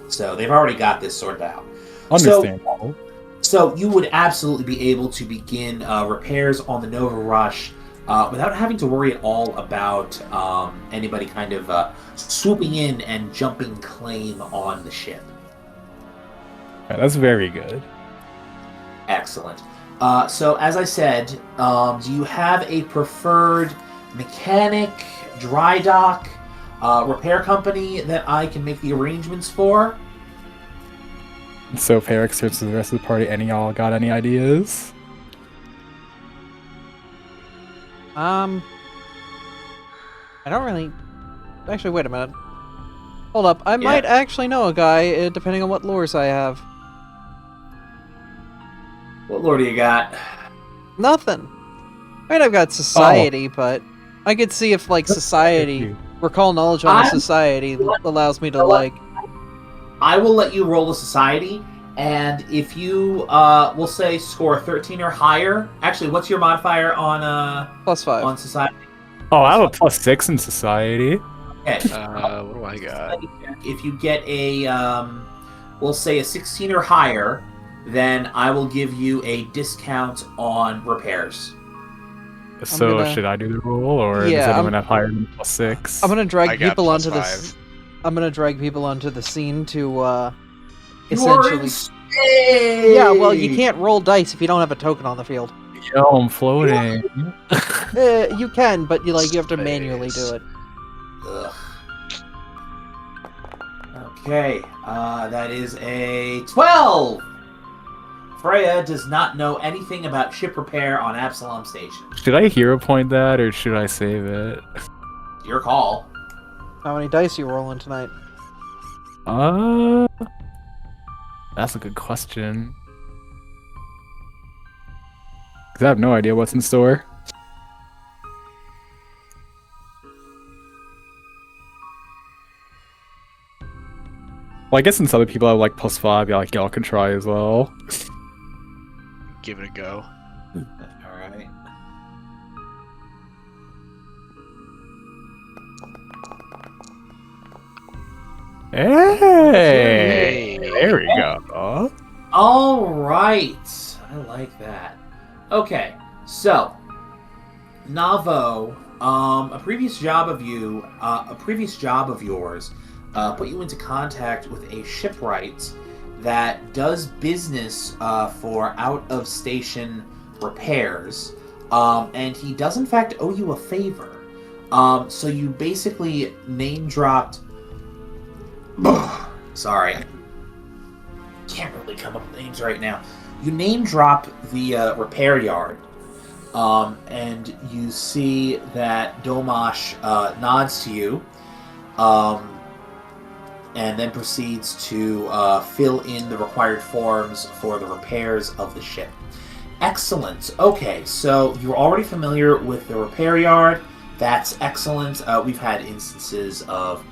So they've already got this sorted out. Understandable. So you would absolutely be able to begin repairs on the Nova Rush without having to worry at all about anybody kind of swooping in and jumping claim on the ship. Right, that's very good. Excellent. So as I said, do you have a preferred mechanic, dry dock, repair company that I can make the arrangements for? So Ferex turns to the rest of the party. Any y'all got any ideas? I don't really... Actually, wait a minute. Hold up. I might actually know a guy, depending on what lures I have. What lore do you got? Nothing. I mean, I've got society, but I could see if, like, society... Recall knowledge on the society allows me to, like... I will let you roll a society, and if you, we'll say, score 13 or higher... Actually, what's your modifier on, +5. on society? Oh, I have a +6 in society. Okay. What do I got? If you get a we'll say a 16 or higher, then I will give you a discount on repairs. So gonna- should I do the roll, or does Yeah, anyone have higher than +6? I'm gonna I drag got people onto +5. this. I'm gonna drag people onto the scene to You are essentially. in space! Yeah, well, you can't roll dice if you don't have a token on the field. Yo, I'm floating. You can, but you have to manually do it. Ugh. Okay, that is a 12! Freya does not know anything about ship repair on Absalom Station. Should I hero point that, or should I save it? Your call. How many dice you rolling tonight? That's a good question. 'Cause I have no idea what's in store. Well, I guess since other people have like +5, yeah, like y'all can try as well. Give it a go. Alright. Hey, there we go. Alright. I like that. Okay, so Navo, a previous job of yours put you into contact with a shipwright that does business for out-of-station repairs, and he does in fact owe you a favor. So you basically name-dropped... Sorry, I can't really come up with names right now. You name-drop the repair yard, and you see that Domash nods to you, and then proceeds to fill in the required forms for the repairs of the ship. Excellent. Okay, so you're already familiar with the repair yard. That's excellent. We've had instances of...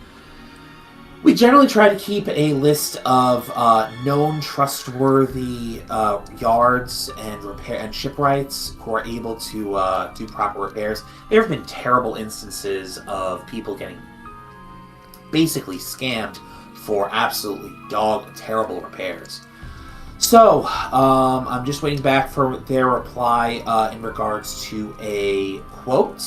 We generally try to keep a list of known, trustworthy yards and shipwrights who are able to do proper repairs. There have been terrible instances of people getting basically scammed for absolutely terrible repairs. So, I'm just waiting back for their reply in regards to a quote.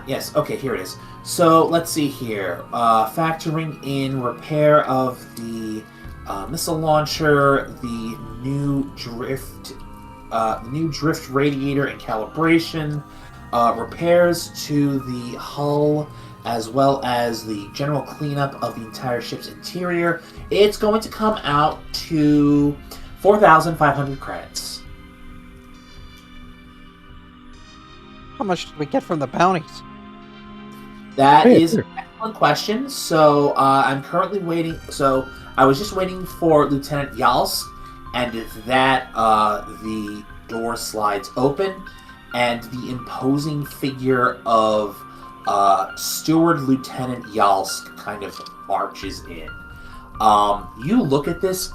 Yes, okay, here it is. So, let's see here. Factoring in repair of the missile launcher, the new drift radiator and calibration, repairs to the hull, as well as the general cleanup of the entire ship's interior, it's going to come out to 4,500 credits. How much did we get from the bounties? That Hey, is sure. an excellent question. So I'm currently waiting. So I was just waiting for Lieutenant Yalsk, and with that, the door slides open, and the imposing figure of Steward Lieutenant Yalsk kind of marches in. You look at this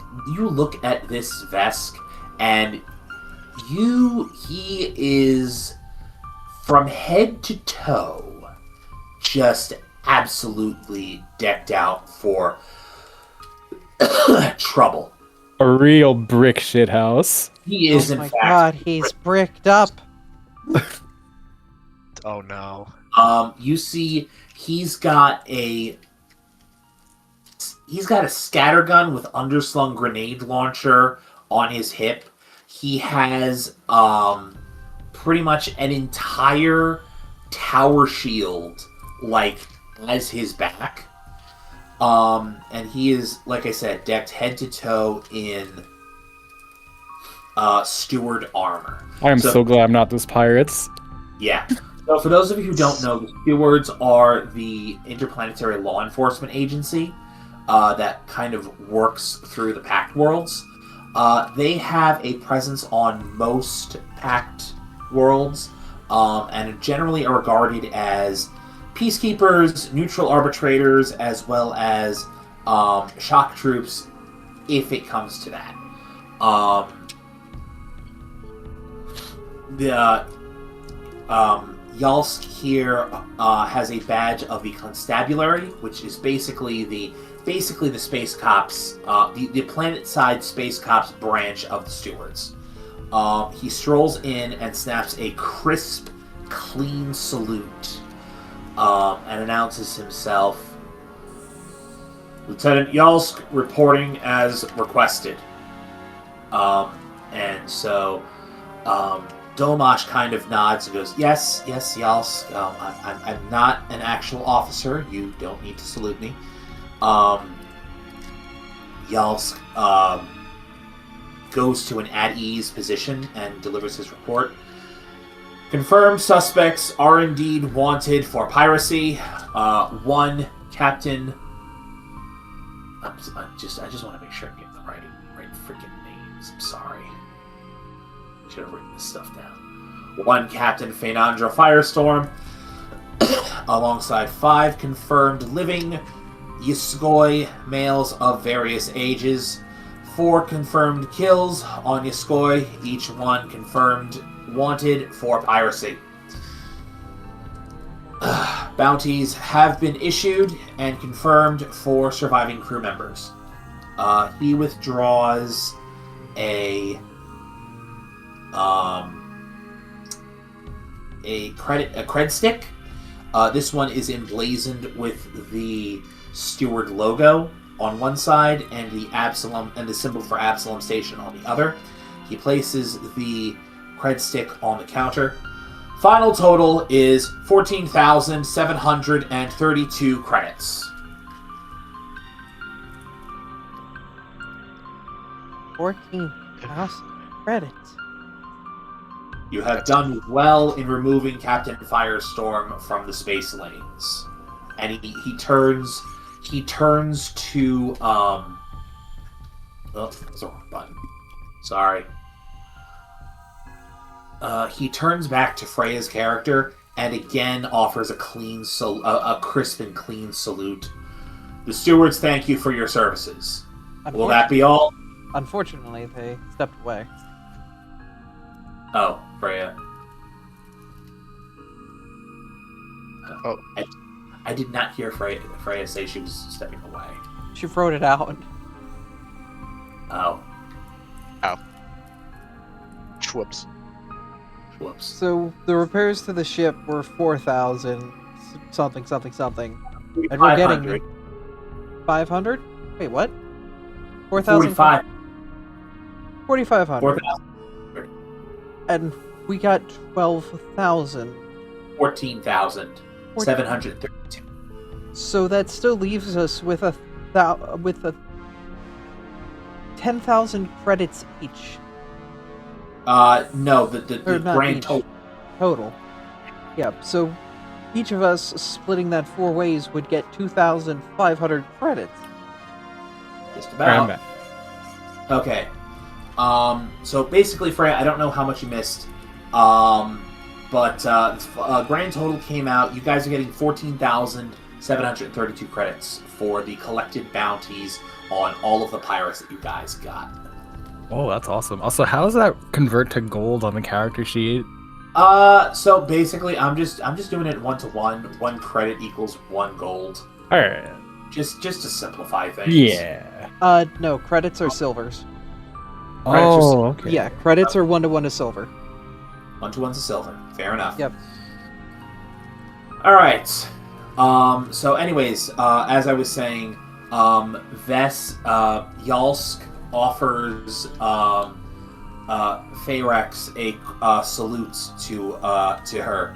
Vesk, and he is from head to toe just absolutely decked out for trouble. A real brick shit house. He is, Oh in my fact. god, he's bricked up. Oh no. You see, he's got a scattergun with underslung grenade launcher on his hip. He has pretty much an entire tower shield as his back. And he is, like I said, decked head to toe in steward armor. I am so glad I'm not those pirates. Yeah. So for those of you who don't know, the stewards are the interplanetary law enforcement agency that kind of works through the Pact worlds. They have a presence on most Pact worlds, and generally are regarded as peacekeepers, neutral arbitrators, as well as shock troops, if it comes to that. Yalsk here has a badge of the Constabulary, which is basically the space cops, the planet-side space cops branch of the stewards. He strolls in and snaps a crisp, clean salute, and announces himself. Lieutenant Yalsk reporting as requested. And so Domash kind of nods and goes, yes, Yalsk, I'm not an actual officer. You don't need to salute me. Yalsk goes to an at-ease position and delivers his report. Confirmed suspects are indeed wanted for piracy. One Captain... I just want to make sure I'm getting the right freaking names. I'm sorry. I should have written this stuff down. One Captain Phaenandra Firestorm, alongside 5 confirmed living Yiskoi males of various ages. 4 confirmed kills on Yiskoi, each one confirmed wanted for piracy. Bounties have been issued and confirmed for surviving crew members. He withdraws a cred stick. This one is emblazoned with the steward logo on one side and the symbol for Absalom Station on the other. He places the cred stick on the counter. Final total is 14,732 credits. 14,000 credits. You have done well in removing Captain Firestorm from the space lanes. And he turns to oh, that's the wrong button. Sorry. He turns back to Freya's character and again offers a crisp and clean salute. The stewards thank you for your services. Will that be all? Unfortunately, they stepped away. Oh, Freya. Oh. I did not hear Freya say she was stepping away. She wrote it out. Oh. Whoops. Whoops. So the repairs to the ship were 4,000 something. And we're getting 500? Wait, what? 4,000? 4,500. 4,000. And we got 12,000. 14,732. So that still leaves us with a 10,000 credits each. No, the grand total. Total. Yeah, so each of us splitting that 4 ways would get 2,500 credits. Just about. Okay. So basically, Freya, I don't know how much you missed. But grand total came out. You guys are getting 14,732 credits for the collected bounties on all of the pirates that you guys got. Oh, that's awesome. Also, how does that convert to gold on the character sheet? So basically, I'm just doing it 1-to-1. 1 credit equals 1 gold. All right. Just to simplify things. Yeah. No, credits are silvers. Oh, okay. Yeah, credits are 1-to-1 to silver. 1-to-1 to silver. Fair enough. Yep. All right. So anyways, as I was saying, Yalsk offers Pharax a salute to her.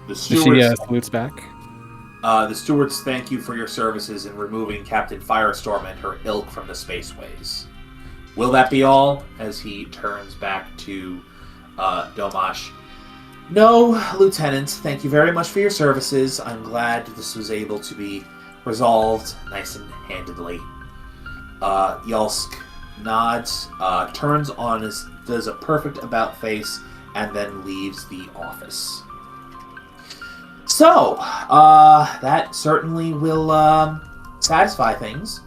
The stewards, she salutes back. The stewards thank you for your services in removing Captain Firestorm and her ilk from the spaceways. Will that be all? As he turns back to Domash. No, Lieutenant. Thank you very much for your services. I'm glad this was able to be resolved nice and handedly. Yalsk nods, turns on does a perfect about face, and then leaves the office. So, that certainly will satisfy things.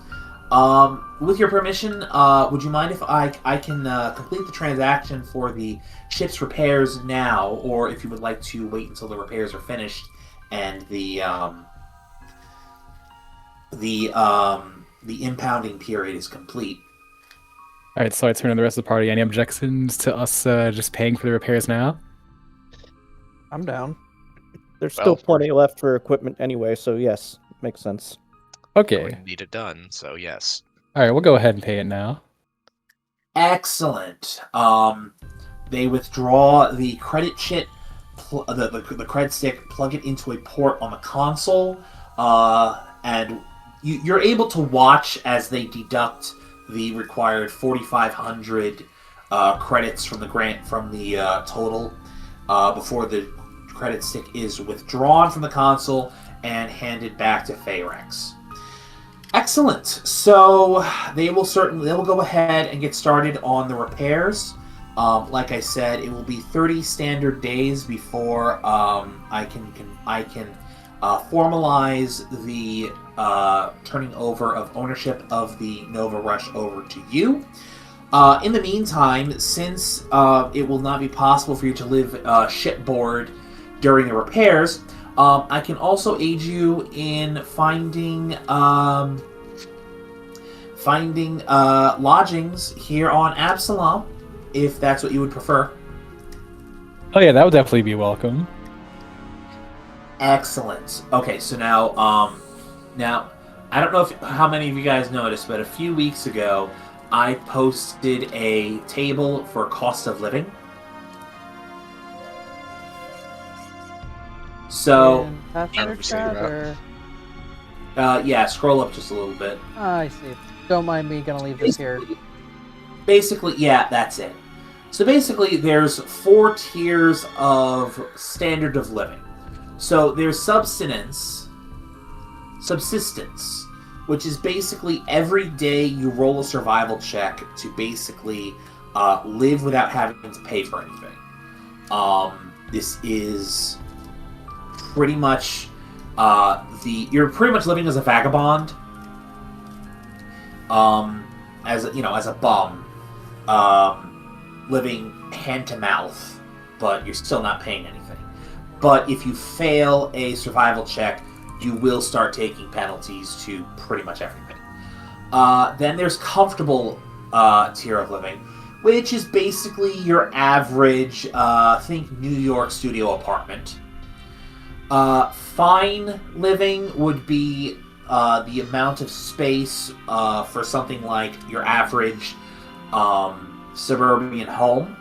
With your permission, would you mind if I can complete the transaction for the ship's repairs now, or if you would like to wait until the repairs are finished and the impounding period is complete? All right, so I turn to the rest of the party. Any objections to us just paying for the repairs now? I'm down. There's still Well, plenty left for equipment anyway, so yes, makes sense. Okay. We need it done, so yes. All right, we'll go ahead and pay it now. Excellent. They withdraw the credit chip, the credit stick, plug it into a port on the console, and you're able to watch as they deduct the required 4,500 credits from the total before the credit stick is withdrawn from the console and handed back to Feyrex. Excellent. So they will go ahead and get started on the repairs. Like I said, it will be 30 standard days before I can formalize the turning over of ownership of the Nova Rush over to you. In the meantime, since it will not be possible for you to live shipboard during the repairs, I can also aid you in finding lodgings here on Absalom, if that's what you would prefer. Oh yeah, that would definitely be welcome. Excellent. Okay, so now I don't know how many of you guys noticed, but a few weeks ago, I posted a table for cost of living. So, Pathfinder Never seen that. Traveler. yeah, scroll up just a little bit. I see. Don't mind me, gonna leave this here. Basically, yeah, that's it. So basically, there's 4 tiers of standard of living. So there's subsistence, which is basically every day you roll a survival check to basically live without having to pay for anything. This is pretty much you're pretty much living as a vagabond, as a bum, living hand to mouth, but you're still not paying anything. But if you fail a survival check, you will start taking penalties to pretty much everything. Then there's comfortable tier of living, which is basically your average, think New York studio apartment. Fine living would be the amount of space for something like your average suburban home.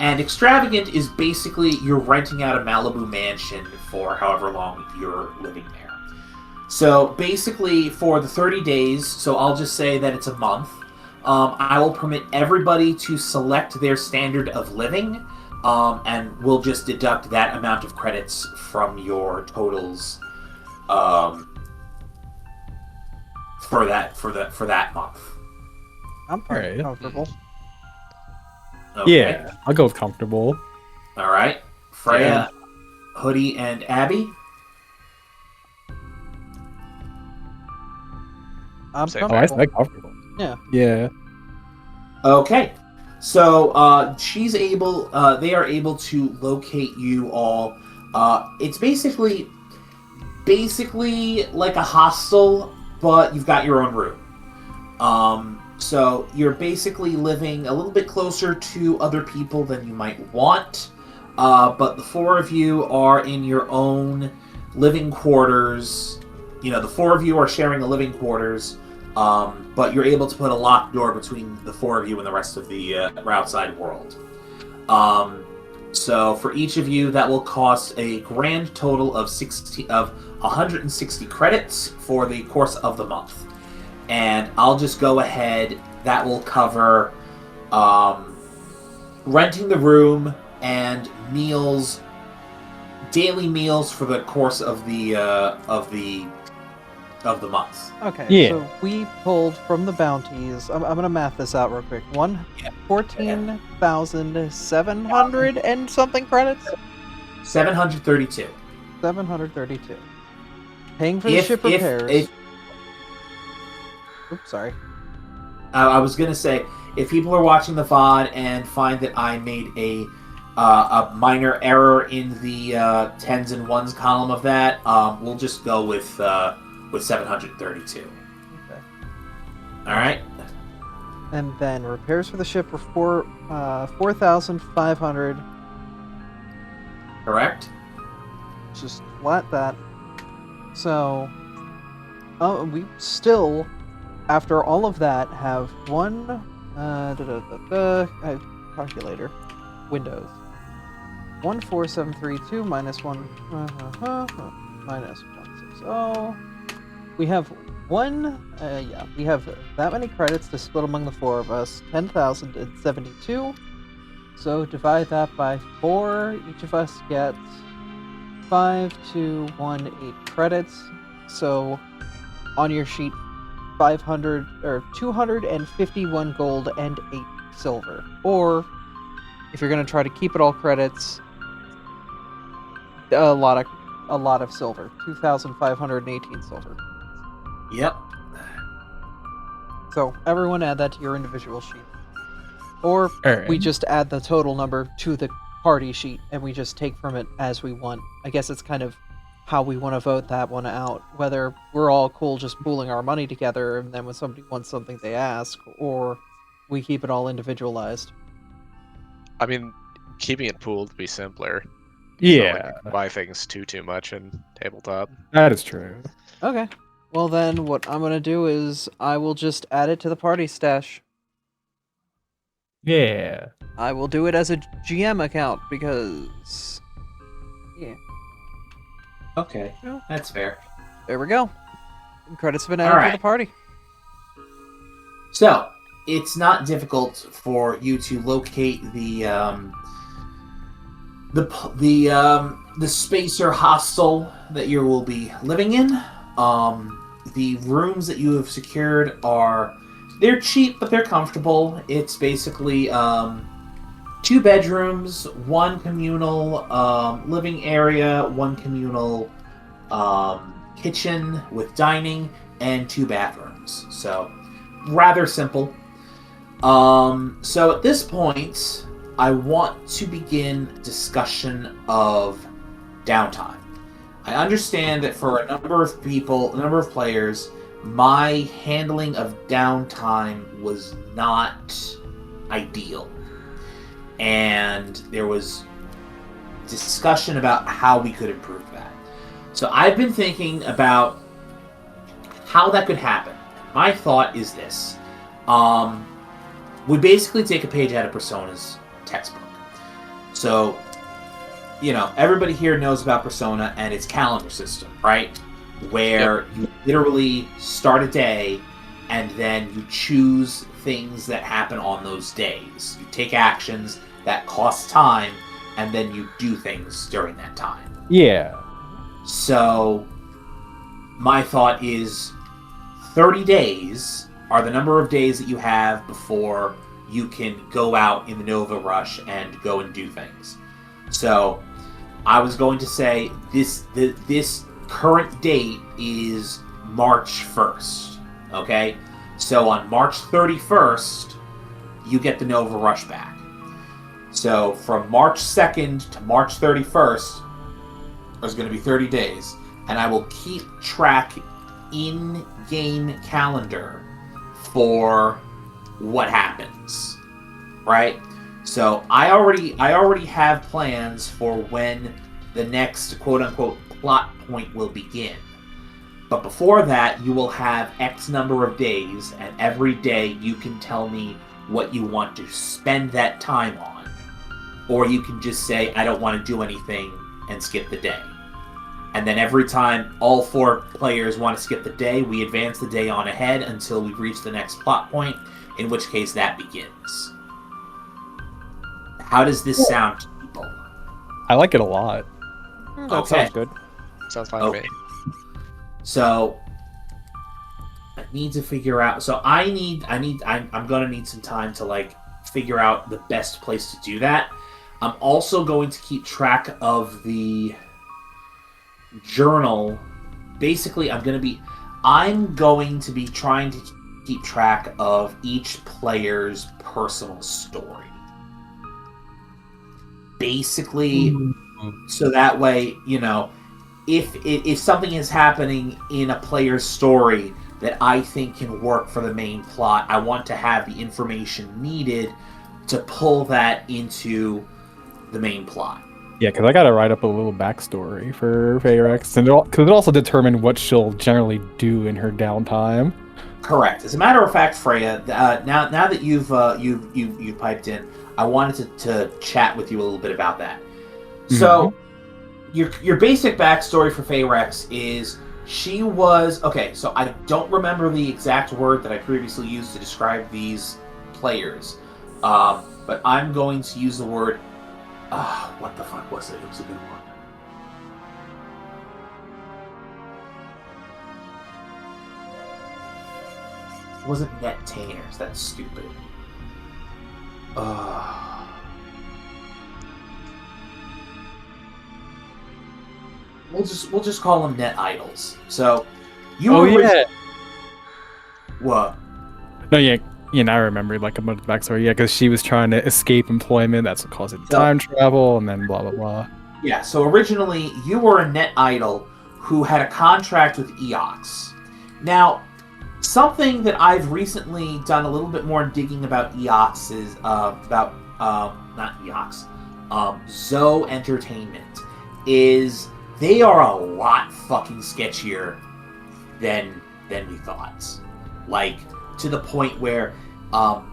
And extravagant is basically you're renting out a Malibu mansion for however long you're living there. So basically for the 30 days, so I'll just say that it's a month, I will permit everybody to select their standard of living, and we'll just deduct that amount of credits from your totals for that month. I'm pretty Alright. comfortable. Okay. Yeah, I'll go with comfortable. All right. Freya, Hoodie, and Abby. I'm Same. Oh, I comfortable. like comfortable. Yeah. Yeah. Okay. So they are able to locate you all. It's basically like a hostel, but you've got your own room. So you're basically living a little bit closer to other people than you might want, but the 4 of you are in your own living quarters. The 4 of you are sharing a living quarters, but you're able to put a locked door between the 4 of you and the rest of the outside world. So for each of you, that will cost a grand total of 160 credits for the course of the month. And I'll just go ahead. That will cover renting the room and meals, daily meals for the course of the month. Okay, Yeah. so we pulled from the bounties. I'm gonna math this out real quick. 14,700 and something credits. 732. 732. Paying for the ship repairs. Oops, sorry. I was gonna say, if people are watching the VOD and find that I made a minor error in the tens and ones column of that, we'll just go with 732. Okay. All right. And then repairs for the ship were 4,500. Correct. Just flat that. So, we still, after all of that, have one calculator Windows 14732 minus 1 minus 160. We have we have that many credits to split among the four of us, 10,072. So divide that by 4. Each of us gets 5218 credits. So on your sheet, 500 or 251 gold and 8 silver. Or if you're gonna try to keep it all credits, a lot of silver, 2,518 silver. Yep. So everyone add that to your individual sheet. Or Alright. we just add the total number to the party sheet and we just take from it as we want. I guess it's kind of how we want to vote that one out. Whether we're all cool just pooling our money together and then when somebody wants something they ask, or we keep it all individualized. I mean, keeping it pooled would be simpler. It's not like Yeah, you can buy things too much in tabletop. that is true. Okay. Well then, what I'm going to do is I will just add it to the party stash. Yeah. I will do it as a GM account because... yeah. Okay. Yeah. That's fair. There we go. Credits have been added to Alright. the party. So it's not difficult for you to locate the spacer hostel that you will be living in. The rooms that you have secured they're cheap, but they're comfortable. It's basically 2 bedrooms, 1 communal living area, 1 communal kitchen with dining, and 2 bathrooms. So rather simple. So at this point, I want to begin discussion of downtime. I understand that for a number of players, my handling of downtime was not ideal. And there was discussion about how we could improve that. So I've been thinking about how that could happen. My thought is this. We basically take a page out of Persona's textbook. So, everybody here knows about Persona and its calendar system, right? Where you literally start a day and then you choose things that happen on those days. You take actions that cost time and then you do things during that time. Yeah. So, my thought is 30 days are the number of days that you have before you can go out in the Nova Rush and go and do things. So, I was going to say this current date is March 1st, okay? So on March 31st, you get the Nova Rush back. So from March 2nd to March 31st, there's going to be 30 days, and I will keep track in-game calendar for what happens, right? So I already have plans for when the next quote-unquote plot point will begin. But before that, you will have X number of days, and every day you can tell me what you want to spend that time on. Or you can just say, I don't want to do anything, and skip the day. And then every time all 4 players want to skip the day, we advance the day on ahead until we reach the next plot point, in which case that begins. How does this sound to people? I like it a lot. That Okay. sounds good. Sounds fine to me. So I need to figure out. So I'm gonna need some time to figure out the best place to do that. I'm also going to keep track of the journal. Basically, I'm going to be trying to keep track of each player's personal story. Basically, so that way, if something is happening in a player's story that I think can work for the main plot, I want to have the information needed to pull that into the main plot. Yeah, because I gotta write up a little backstory for Feyrex, and because it also determine what she'll generally do in her downtime. Correct. As a matter of fact, Freya, now that you've piped in, I wanted to chat with you a little bit about that. So, your basic backstory for Feyrex is she was okay. So I don't remember the exact word that I previously used to describe these players, but I'm going to use the word. What the fuck was it? It was a good one. It wasn't net-tainers. That's stupid. We'll just call them net idols. So you. What? No, yeah. I remember like a bit of the backstory. Yeah, because she was trying to escape employment. That's what caused it time travel, and then blah blah blah. Yeah. So originally, you were a net idol who had a contract with Eox. Now, something that I've recently done a little bit more digging about Eox is not Eox, Zoe Entertainment is they are a lot fucking sketchier than we thought. Like, to the point where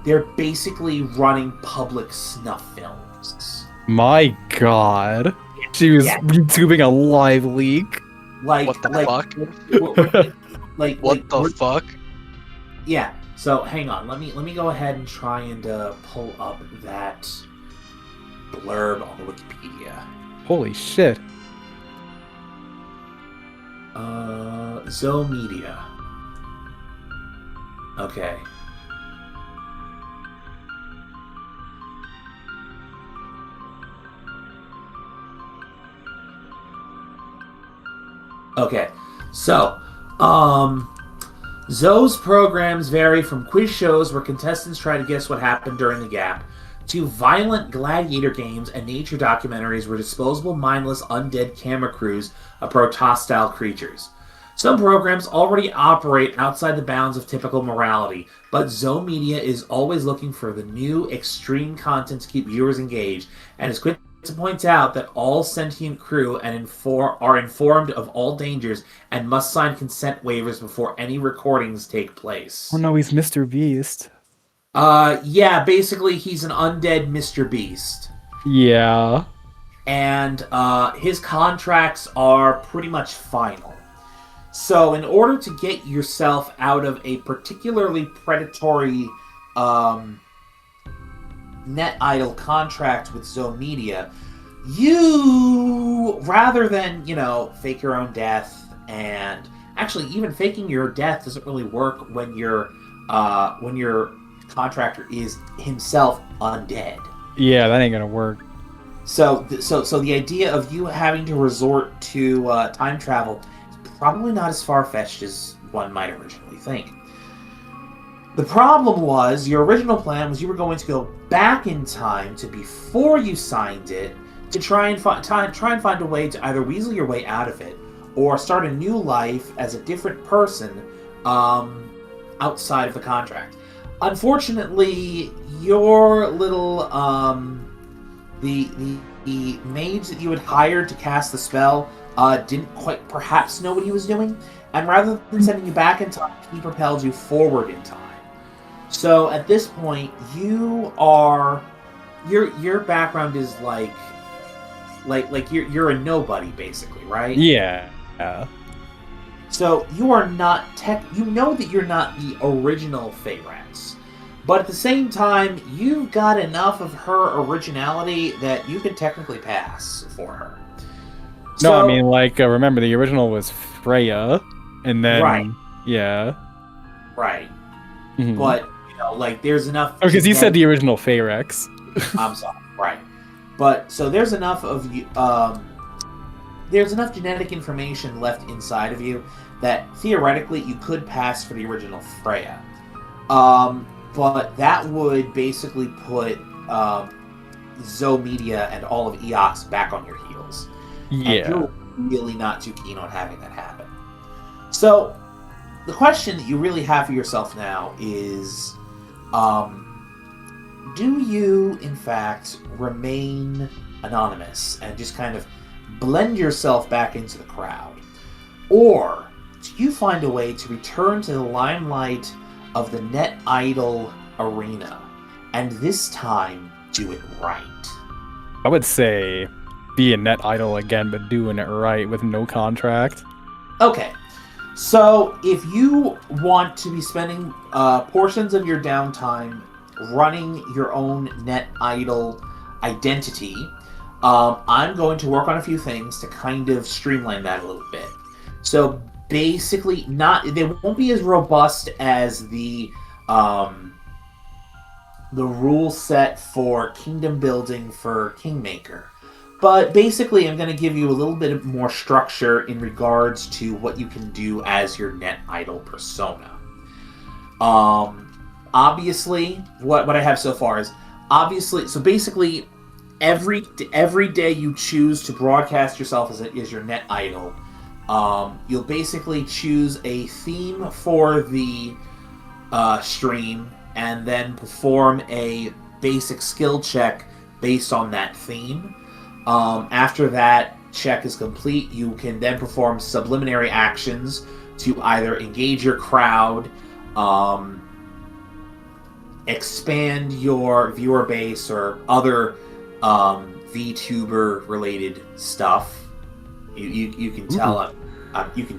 they're basically running public snuff films. My God, she was YouTubing a live leak. Like, what the fuck? What the fuck? Yeah. So hang on. Let me go ahead and try and pull up that blurb on the Wikipedia. Holy shit. Zoe Media. Okay. Okay. So, Zoe's programs vary from quiz shows where contestants try to guess what happened during the gap, to violent gladiator games and nature documentaries where disposable, mindless, undead camera crews approach hostile creatures. Some programs already operate outside the bounds of typical morality, but Zoe Media is always looking for the new, extreme content to keep viewers engaged, and is quick to point out that all sentient crew are informed of all dangers and must sign consent waivers before any recordings take place. Oh no, he's Mr. Beast. Yeah, basically he's an undead Mr. Beast. Yeah. And his contracts are pretty much final. So in order to get yourself out of a particularly predatory net idol contract with Zoe Media, you, rather than, fake your own death, and actually even faking your death doesn't really work when your contractor is himself undead. Yeah, that ain't gonna work. So the idea of you having to resort to time travel is probably not as far-fetched as one might originally think. The problem was, your original plan was you were going to go back in time to before you signed it to try and find a way to either weasel your way out of it or start a new life as a different person outside of the contract. Unfortunately, your little the mage that you had hired to cast the spell didn't quite perhaps know what he was doing, and rather than sending you back in time, he propelled you forward in time. So at this point, your background is like you're a nobody, basically, right? Yeah. So you are not you know that you're not the original Feyrex, but at the same time, you've got enough of her originality that you can technically pass for her. No, I mean, remember, the original was Freya, and then... Right. Yeah. Right. Mm-hmm. But, there's enough... Because you said the original Feyrex. I'm sorry. Right. But, so there's enough of you... there's enough genetic information left inside of you that, theoretically, you could pass for the original Freya. But that would basically put Zoe Media and all of EOX back on your heels. And Yeah. you're really not too keen on having that happen. So, the question that you really have for yourself now is, do you, in fact, remain anonymous and just kind of blend yourself back into the crowd? Or do you find a way to return to the limelight of the Net Idol arena, and this time do it right? I would say be a net idol again, but doing it right with no contract. Okay, so if you want to be spending portions of your downtime running your own Net Idol identity, I'm going to work on a few things to kind of streamline that a little bit. So basically, they won't be as robust as the rule set for kingdom building for Kingmaker. But basically, I'm going to give you a little bit more structure in regards to what you can do as your Net Idol persona. Obviously, what I have so far is so basically every day you choose to broadcast yourself as your Net Idol, you'll basically choose a theme for the stream and then perform a basic skill check based on that theme. After that check is complete, you can then perform subliminary actions to either engage your crowd, expand your viewer base, or other VTuber related stuff. You can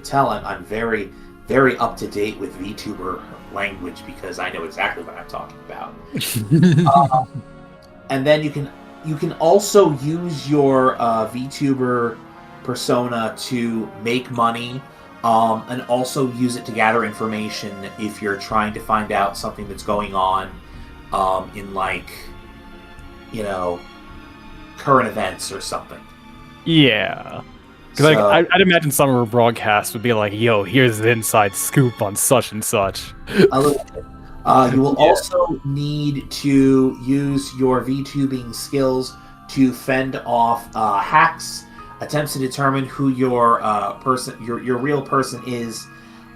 tell I'm very, very up to date with VTuber language because I know exactly what I'm talking about. And then you can also use your VTuber persona to make money, and also use it to gather information if you're trying to find out something that's going on in, like, current events or something. Yeah. Because I'd imagine some of our broadcasts would be like, yo, here's the inside scoop on such and such. A little bit. You will also need to use your VTubing skills to fend off hacks, attempts to determine who your your real person is,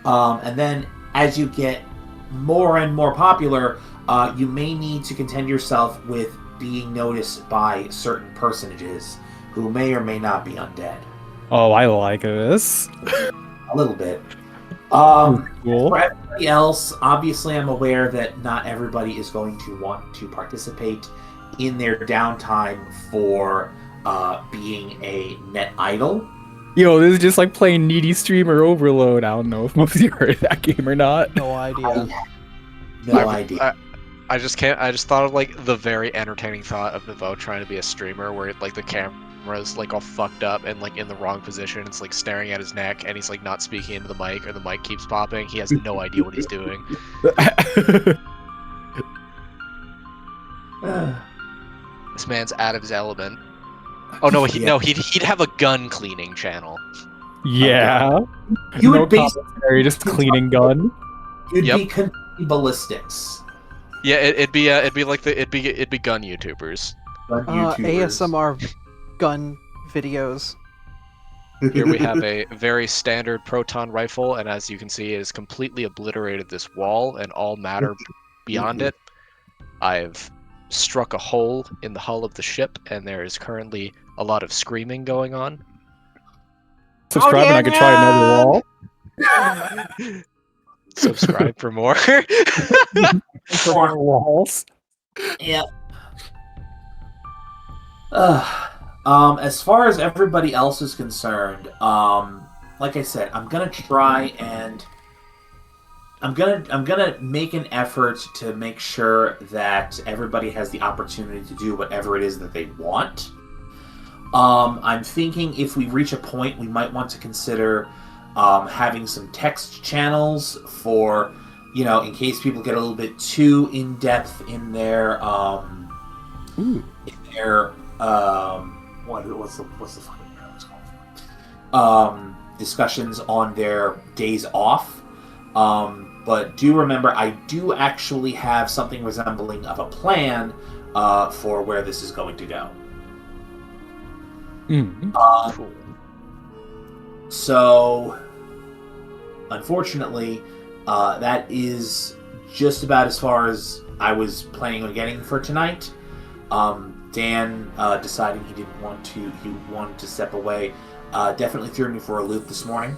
and then as you get more and more popular, you may need to contend yourself with being noticed by certain personages who may or may not be undead. Oh, I like this. A little bit. Cool. For everybody else, obviously I'm aware that not everybody is going to want to participate in their downtime for being a Net Idol. Yo, this is just like playing Needy Streamer Overload. I don't know if most of you heard of that game or not. No idea. No idea. I just thought of like the very entertaining thought of Nouveau trying to be a streamer where like the camera's like all fucked up and like in the wrong position. It's like staring at his neck and he's like not speaking into the mic, or the mic keeps popping. He has no idea what he's doing. This man's out of his element. Oh no, he'd have a gun cleaning channel. Yeah. You no would basically commentary, just cleaning gun. You'd Yep. be complete ballistics. Yeah, it'd be gun YouTubers. ASMR gun videos. Here we have a very standard proton rifle, and as you can see, it has completely obliterated this wall and all matter beyond it. I've struck a hole in the hull of the ship, and there is currently a lot of screaming going on. Subscribe and I could try another wall. Subscribe for more. For more walls. Yeah. As far as everybody else is concerned, like I said, I'm gonna try and I'm gonna make an effort to make sure that everybody has the opportunity to do whatever it is that they want. I'm thinking if we reach a point, we might want to consider having some text channels for, in case people get a little bit too in depth in their what's the fucking term it's called? Discussions on their days off. But do remember, I do actually have something resembling of a plan for where this is going to go. Cool. So, unfortunately, that is just about as far as I was planning on getting for tonight. Dan deciding he wanted to step away. Definitely threw me for a loop this morning.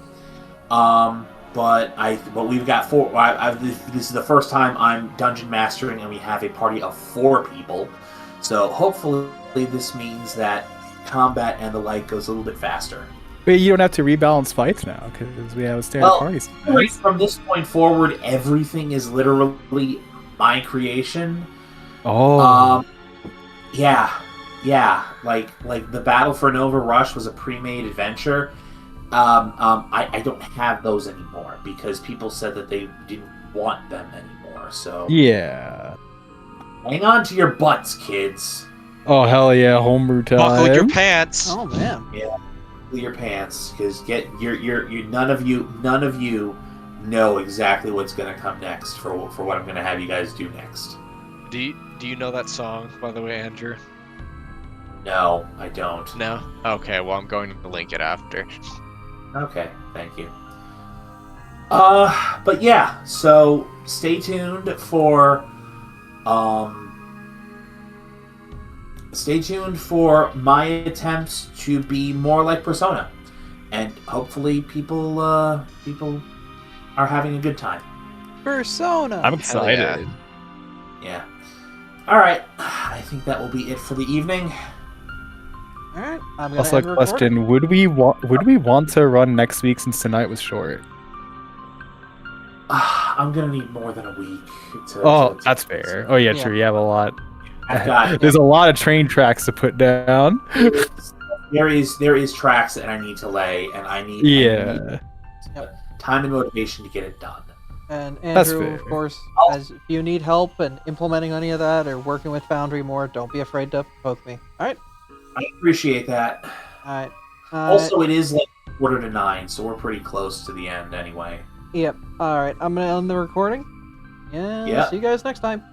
But we've got four. This is the first time I'm dungeon mastering, and we have a party of 4 people. So hopefully this means that combat and the like goes a little bit faster. But you don't have to rebalance fights now because we have a standard party. From this point forward, everything is literally my creation. Oh. Yeah. Like the Battle for Nova Rush was a pre-made adventure. I don't have those anymore because people said that they didn't want them anymore. So yeah. Hang on to your butts, kids. Oh hell yeah, homebrew time. Buckle your pants. Oh man. Yeah, buckle your pants because none of you know exactly what's gonna come next for what I'm gonna have you guys do next. Do you know that song, by the way, Andrew? No, I don't. No? Okay, well I'm going to link it after. Okay, thank you. But yeah, so stay tuned for my attempts to be more like Persona, and hopefully people are having a good time. Persona. I'm excited. Yeah. All right, I think that will be it for the evening. All right. I'm gonna Also, end a recording. question: Would we want to run next week since tonight was short? I'm gonna need more than a week. That's fair. Oh yeah, true. You have a lot. I've got. There's a lot of train tracks to put down. There is tracks that I need to lay, and I need time and motivation to get it done. And That's Andrew, fair. of course, if you need help in implementing any of that or working with Foundry more, don't be afraid to poke me. All right. I appreciate that. All right. Also, it is like 8:45, so we're pretty close to the end anyway. Yep. All right. I'm gonna end the recording. Yeah. Yeah. See you guys next time.